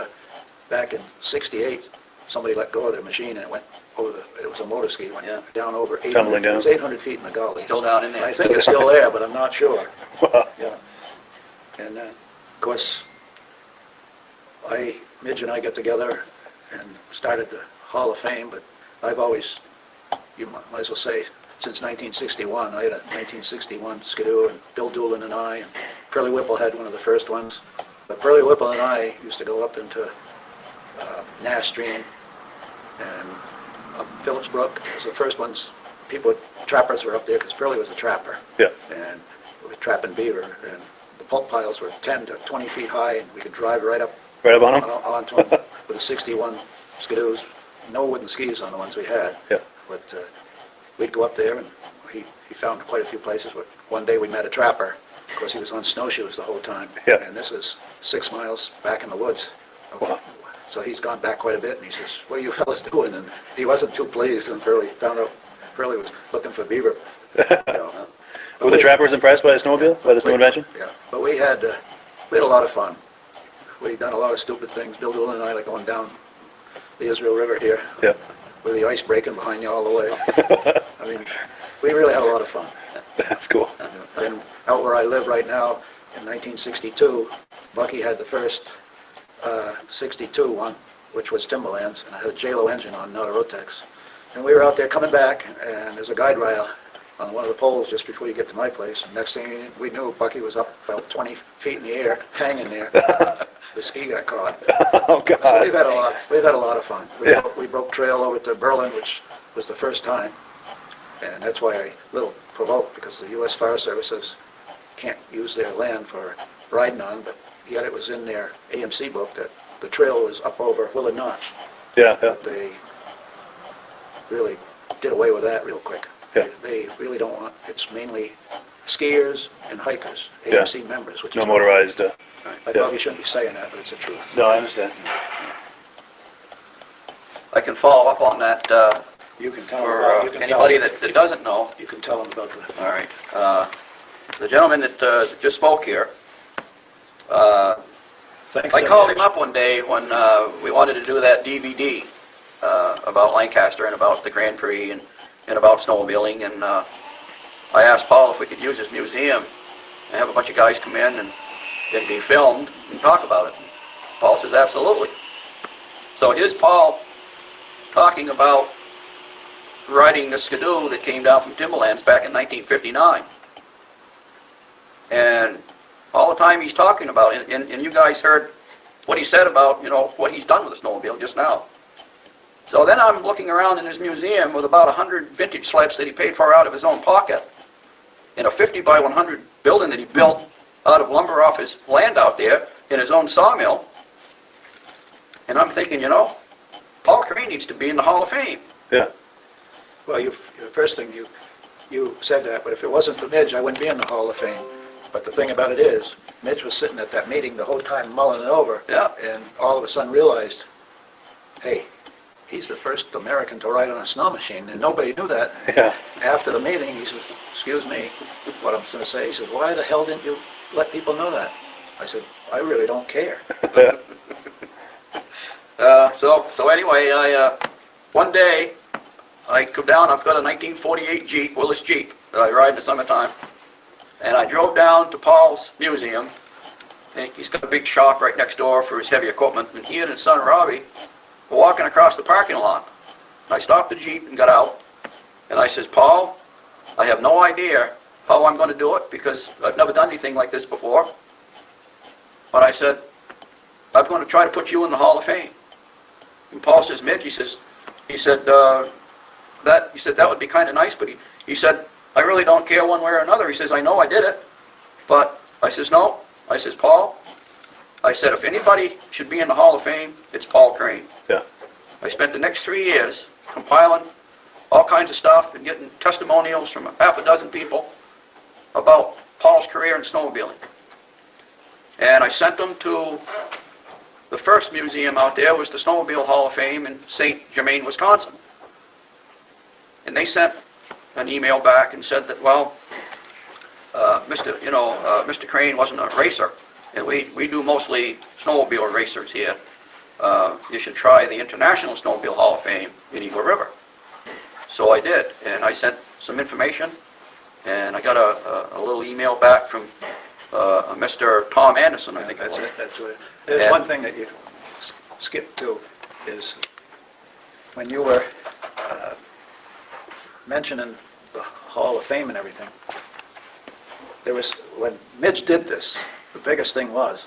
S7: back in '68, somebody let go of their machine and it went it was a motor ski, went
S3: Yeah.
S7: down over 800,
S1: Tumbling down.
S7: it was 800 feet in the gully.
S3: Still down in there.
S7: I think it's still there, but I'm not sure.
S1: Wow.
S7: Yeah. And of course, Midge and I got together and started the Hall of Fame, but I've always, you might as well say, since 1961, I had a 1961 Skidoo, and Bill Doolin and I, and Pearlie Whipple had one of the first ones. But Pearlie Whipple and I used to go up into Nast Stream and up Phillipsbrook. It was the first ones, trappers were up there because Pearlie was a trapper.
S1: Yeah.
S7: And we were trapping beaver, and the pulp piles were 10 to 20 feet high, and we could drive right up
S1: Right up on them?
S7: onto them with the 61 Skidoos. No wooden skis on the ones we had.
S1: Yeah.
S7: But we'd go up there, and he found quite a few places. But one day we met a trapper. Of course, he was on snowshoes the whole time.
S1: Yeah.
S7: And this is 6 miles back in the woods.
S1: Wow.
S7: So he's gone back quite a bit, and he says, "What are you fellas doing?" And he wasn't too pleased, and found out Pearlie was looking for beaver.
S1: Were the trappers impressed by the snowmobile, by the snow adventure?
S7: Yeah, but we had a lot of fun. We'd done a lot of stupid things. Bill Doolin and I, like going down the Israel River here,
S1: Yeah.
S7: with the ice breaking behind you all the way. I mean, we really had a lot of fun.
S1: That's cool.
S7: And out where I live right now, in 1962, Bucky had the first 62 one, which was Timberlands, and I had a JLO engine on, not a Rotex. And we were out there coming back, and there's a guide rail on one of the poles just before you get to my place. And next thing we knew, Bucky was up about 20 feet in the air, hanging there. The ski got caught.
S1: Oh, God.
S7: So we've had a lot of fun.
S1: Yeah.
S7: We broke trail over to Berlin, which was the first time. And that's why I a little provoked, because the U.S. Fire Services can't use their land for riding on, but yet it was in their AMC book that the trail was up over Willard Notch.
S1: Yeah, yeah.
S7: They really did away with that real quick.
S1: Yeah.
S7: They really don't want, it's mainly skiers and hikers,
S1: Yeah.
S7: AMC members, which
S1: No
S7: is...
S1: motorized.
S7: I probably shouldn't be saying that, but it's the truth.
S1: No, I understand.
S6: I can follow up on that
S7: You can tell
S6: for
S7: them, you can
S6: anybody
S7: tell,
S6: that doesn't know.
S7: you can tell them about the...
S6: All right. The gentleman that just spoke here,
S7: Thanks
S6: I
S7: to
S6: called
S7: Midge.
S6: him up one day when we wanted to do that DVD about Lancaster and about the Grand Prix and about snowmobiling, and I asked Paul if we could use his museum and have a bunch of guys come in and be filmed and talk about it. Paul says, absolutely. So here's Paul talking about riding the Skidoo that came down from Timberlands back in 1959. And all the time he's talking about it, and you guys heard what he said about, what he's done with the snowmobile just now. So then I'm looking around in his museum with about 100 vintage sleds that he paid for out of his own pocket, in a 50 by 100 building that he built out of lumber off his land out there in his own sawmill. And I'm thinking, Paul Crane needs to be in the Hall of Fame.
S1: Yeah.
S7: Well, the first thing you said that, but if it wasn't for Midge, I wouldn't be in the Hall of Fame. But the thing about it is, Midge was sitting at that meeting the whole time mulling it over.
S6: Yeah.
S7: And all of a sudden realized, hey, he's the first American to ride on a snow machine, and nobody knew that.
S1: Yeah.
S7: After the meeting, he says, excuse me, what I'm going to say, he says, why the hell didn't you let people know that? I said, I really don't care.
S1: Yeah.
S6: So anyway, one day I go down. I've got a 1948 Jeep, Willis Jeep, that I ride in the summertime, and I drove down to Paul's museum. And he's got a big shop right next door for his heavy equipment, and he and his son Robbie were walking across the parking lot. And I stopped the Jeep and got out, and I says, Paul, I have no idea how I'm going to do it because I've never done anything like this before. But I said, I'm going to try to put you in the Hall of Fame. And Paul says, Midge, he said that would be kind of nice, but he said, I really don't care one way or another. He says, I know I did it, but I says, no. I says, Paul, I said, if anybody should be in the Hall of Fame, it's Paul Crane.
S1: Yeah.
S6: I spent the next 3 years compiling all kinds of stuff and getting testimonials from half a dozen people about Paul's career in snowmobiling. And I sent them to the first museum out there, was the Snowmobile Hall of Fame in St. Germain, Wisconsin. And they sent an email back and said that, well, Mr. Crane wasn't a racer, and we do mostly snowmobile racers here. You should try the International Snowmobile Hall of Fame in Eagle River. So I did, and I sent some information, and I got a little email back from Mr. Tom Anderson, I think it was.
S7: That's it. There's
S6: And-
S7: one thing that you skipped too, is when you were mentioning the Hall of Fame and everything, there was, when Midge did this, the biggest thing was,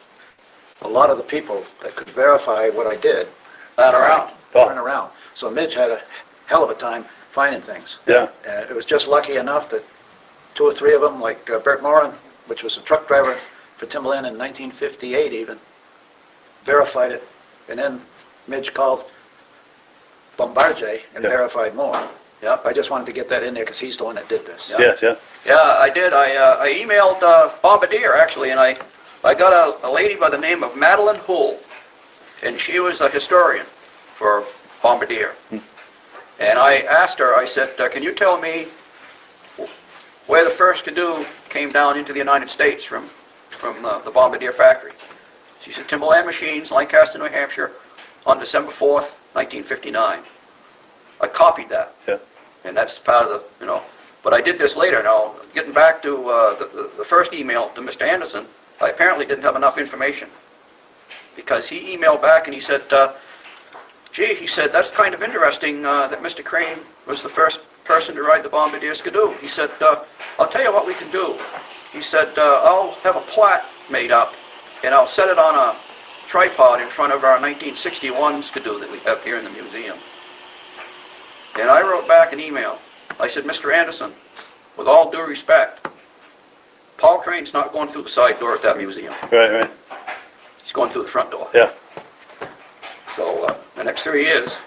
S7: a lot of the people that could verify what I did
S6: Not around.
S7: weren't around. So Midge had a hell of a time finding things.
S1: Yeah.
S7: It was just lucky enough that 2 or 3 of them, like Bert Moran, which was a truck driver for Timberland in 1958 even, verified it. And then Midge called Bombardier and
S1: Yeah.
S7: verified more.
S6: Yep.
S7: I just wanted to get that in there because he's the one that did this.
S6: Yeah.
S1: Yes, yeah.
S6: Yeah, I did. I emailed Bombardier, actually, and I got a lady by the name of Madeline Hull, and she was a historian for Bombardier. And I asked her, I said, can you tell me where the first Skidoo came down into the United States from the Bombardier factory? She said, Timberland Machines, Lancaster, New Hampshire, on December 4th, 1959. I copied that.
S1: Yeah.
S6: And that's part of the, but I did this later. Now, getting back to the first email to Mr. Anderson, I apparently didn't have enough information, because he emailed back and he said, gee, he said, that's kind of interesting that Mr. Crane was the first person to ride the Bombardier Skidoo. He said, I'll tell you what we can do. He said, I'll have a plaque made up, and I'll set it on a tripod in front of our 1961 Skidoo that we have here in the museum. And I wrote back an email. I said, Mr. Anderson, with all due respect, Paul Crane's not going through the side door at that museum.
S1: Right.
S6: He's going through the front door.
S1: Yeah.
S6: So the next 3 years,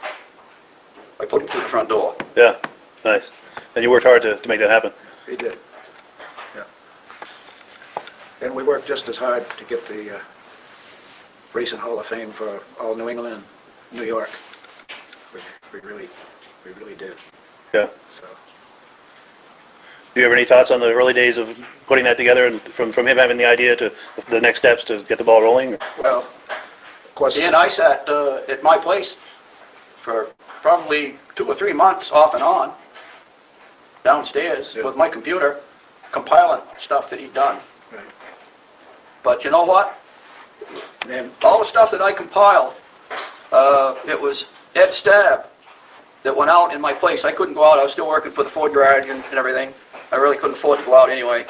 S6: I put him through the front door.
S1: Yeah. Nice. And you worked hard to make that happen.
S7: He did. Yeah. And we worked just as hard to get the Racing Hall of Fame for all New England and New York. We really did.
S1: Yeah.
S7: So.
S1: Do you have any thoughts on the early days of putting that together, and from him having the idea to the next steps to get the ball rolling?
S7: Well, of course.
S6: And I sat at my place for probably 2 or 3 months off and on downstairs with my computer compiling stuff that he'd done.
S7: Right.
S6: But you know what?
S7: And
S6: All the stuff that I compiled, it was Ed Stab that went out in my place. I couldn't go out. I was still working for the Ford garage and everything. I really couldn't afford to go out anyway.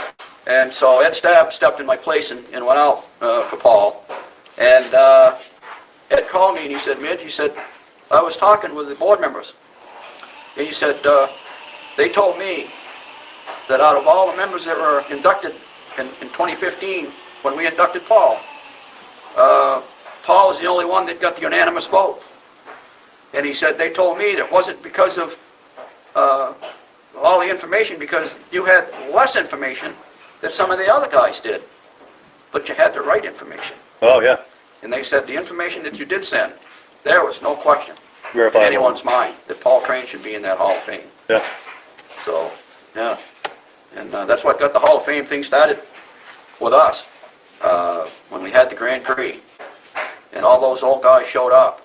S6: And so Ed Stab stepped in my place and went out for Paul. And Ed called me and he said, Midge, he said, I was talking with the board members. And he said, they told me that out of all the members that were inducted in 2015, when we inducted Paul, Paul is the only one that got the unanimous vote. And he said, they told me that wasn't because of all the information, because you had less information than some of the other guys did, but you had the right information.
S1: Oh, yeah.
S6: And they said the information that you did send, there was no question in
S1: Verifiable.
S6: anyone's mind that Paul Crane should be in that Hall of Fame.
S1: Yeah.
S6: So, yeah. And that's what got the Hall of Fame thing started with us, when we had the Grand Prix. And all those old guys showed up.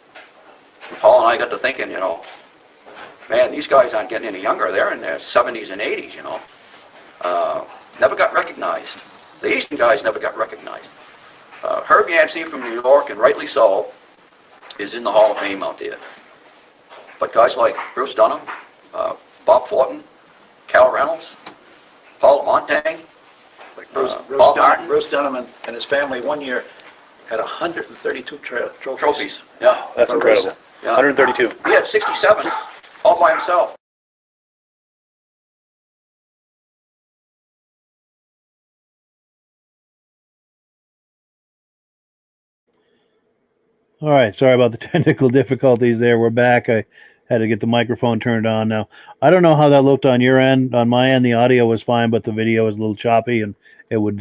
S6: And Paul and I got to thinking, man, these guys aren't getting any younger. They're in their 70s and 80s, Never got recognized. The Eastern guys never got recognized. Herb Yancey from New York, and rightly so, is in the Hall of Fame out there. But guys like Bruce Dunham, Bob Fortin, Cal Reynolds, Paul Montang, Bob Martin.
S7: Bruce Dunham and his family one year had 132 trophies.
S6: Trophies. Yeah.
S1: That's
S7: For
S1: incredible.
S7: racing.
S6: Yeah.
S1: 132.
S6: He had 67 all by himself.
S1: All right, sorry about the technical difficulties there. We're back. I had to get the microphone turned on now. I don't know how that looked on your end. On my end, the audio was fine, but the video was a little choppy, and it would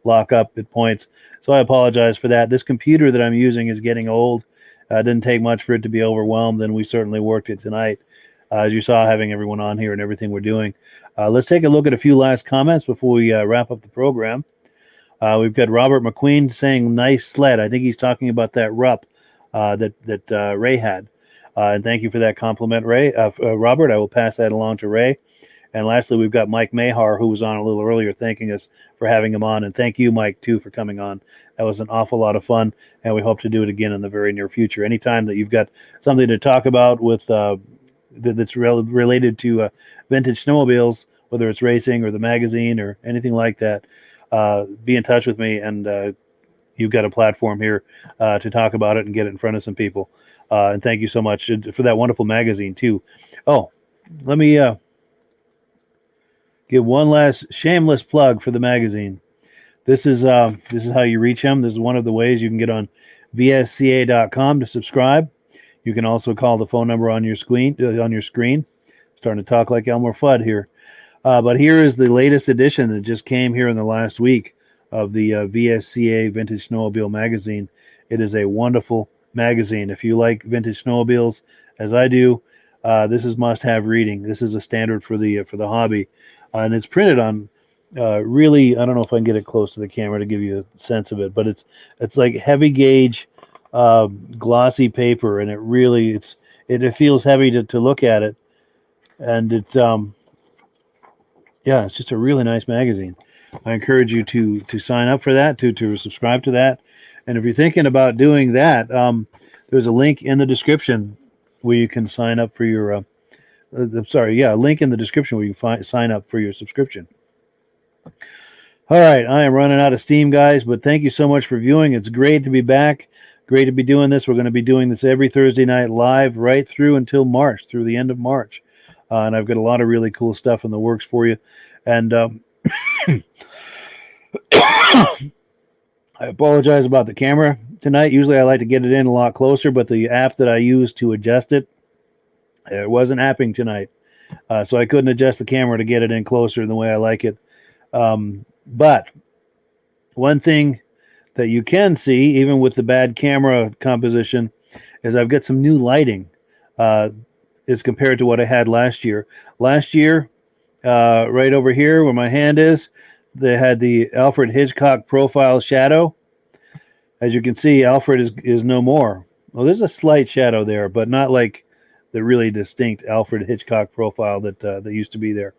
S1: lock up at points. So I apologize for that. This computer that I'm using is getting old. It didn't take much for it to be overwhelmed, and we certainly worked it tonight, as you saw, having everyone on here and everything we're doing. Let's take a look at a few last comments before we wrap up the program. We've got Robert McQueen saying, nice sled. I think he's talking about that Rupp that Ray had. And thank you for that compliment, Ray. Robert, I will pass that along to Ray. And lastly, we've got Mike Meagher, who was on a little earlier, thanking us for having him on. And thank you, Mike, too, for coming on. That was an awful lot of fun, and we hope to do it again in the very near future. Anytime that you've got something to talk about with that's related to vintage snowmobiles, whether it's racing or the magazine or anything like that, be in touch with me, and you've got a platform here to talk about it and get it in front of some people. And thank you so much for that wonderful magazine, too. Oh, let me give one last shameless plug for the magazine. This is how you reach them. This is one of the ways you can get on VSCA.com to subscribe. You can also call the phone number on your screen. Starting to talk like Elmer Fudd here. But here is the latest edition that just came here in the last week of the VSCA Vintage Snowmobile magazine. It is a wonderful magazine. If you like vintage snowmobiles, as I do, this is must-have reading. This is a standard for the hobby. And it's printed on really, I don't know if I can get it close to the camera to give you a sense of it, but it's like heavy gauge glossy paper, and it feels heavy to look at it, and it's just a really nice magazine. I encourage you to sign up for that, to subscribe to that, and if you're thinking about doing that, there's a link in the description where you can sign up for your link in the description where you can sign up for your subscription. All right, I am running out of steam, guys, but thank you so much for viewing. It's great to be back. Great to be doing this. We're going to be doing this every Thursday night live right through until March, through the end of March. And I've got a lot of really cool stuff in the works for you. And I apologize about the camera tonight. Usually I like to get it in a lot closer, but the app that I use to adjust it wasn't apping tonight. So I couldn't adjust the camera to get it in closer in the way I like it. But one thing that you can see, even with the bad camera composition, is I've got some new lighting as compared to what I had last year. Last year, right over here where my hand is, they had the Alfred Hitchcock profile shadow. As you can see, Alfred is no more. Well, there's a slight shadow there, but not like the really distinct Alfred Hitchcock profile that used to be there.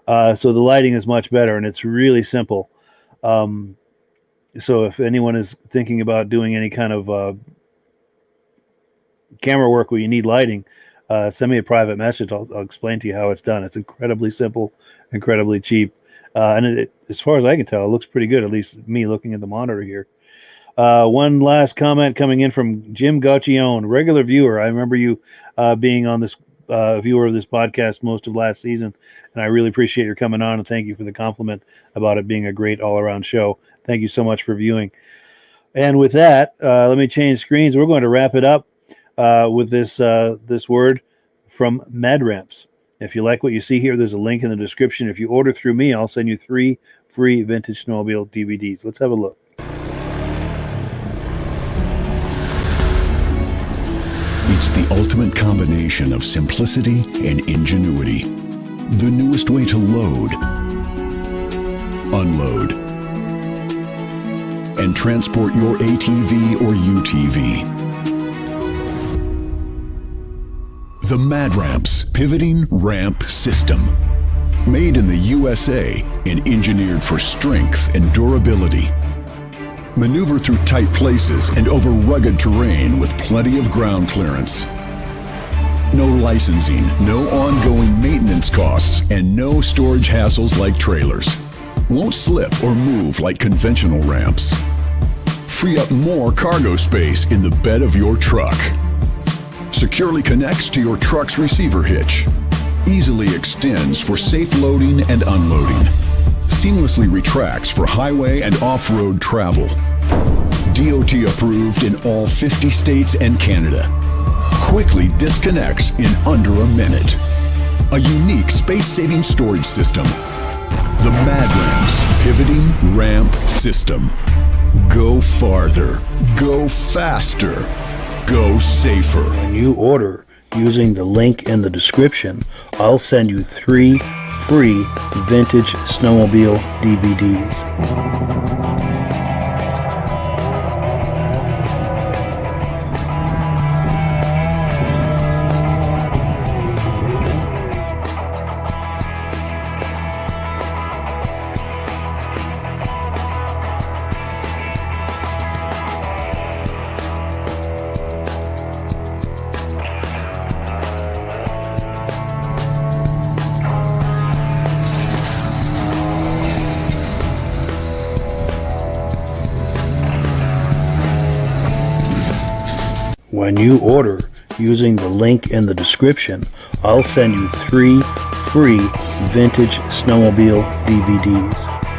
S1: So the lighting is much better, and it's really simple. So if anyone is thinking about doing any kind of camera work where you need lighting, send me a private message. I'll explain to you how it's done. It's incredibly simple, incredibly cheap. And as far as I can tell, it looks pretty good, at least me looking at the monitor here. One last comment coming in from Jim Gauchione, regular viewer. I remember you being on this viewer of this podcast most of last season, and I really appreciate your coming on, and thank you for the compliment about it being a great all-around show. Thank you so much for viewing. And with that, let me change screens. We're going to wrap it up with this word from MadRamps. If you like what you see here, there's a link in the description. If you order through me, I'll send you 3 free Vintage Snowmobile DVDs. Let's have a look.
S8: It's the ultimate combination of simplicity and ingenuity. The newest way to load, unload, and transport your ATV or UTV. The MadRamps Pivoting Ramp System. Made in the USA and engineered for strength and durability. Maneuver through tight places and over rugged terrain with plenty of ground clearance. No licensing, no ongoing maintenance costs, and no storage hassles like trailers. Won't slip or move like conventional ramps. Free up more cargo space in the bed of your truck. Securely connects to your truck's receiver hitch. Easily extends for safe loading and unloading. Seamlessly retracts for highway and off-road travel. DOT approved in all 50 states and Canada. Quickly disconnects in under a minute. A unique space-saving storage system. The MadRamps Pivoting Ramp System. Go farther. Go faster. Go safer.
S1: When you order using the link in the description, I'll send you 3 free Vintage Snowmobile DVDs. When you order using the link in the description, I'll send you 3 free Vintage Snowmobile DVDs.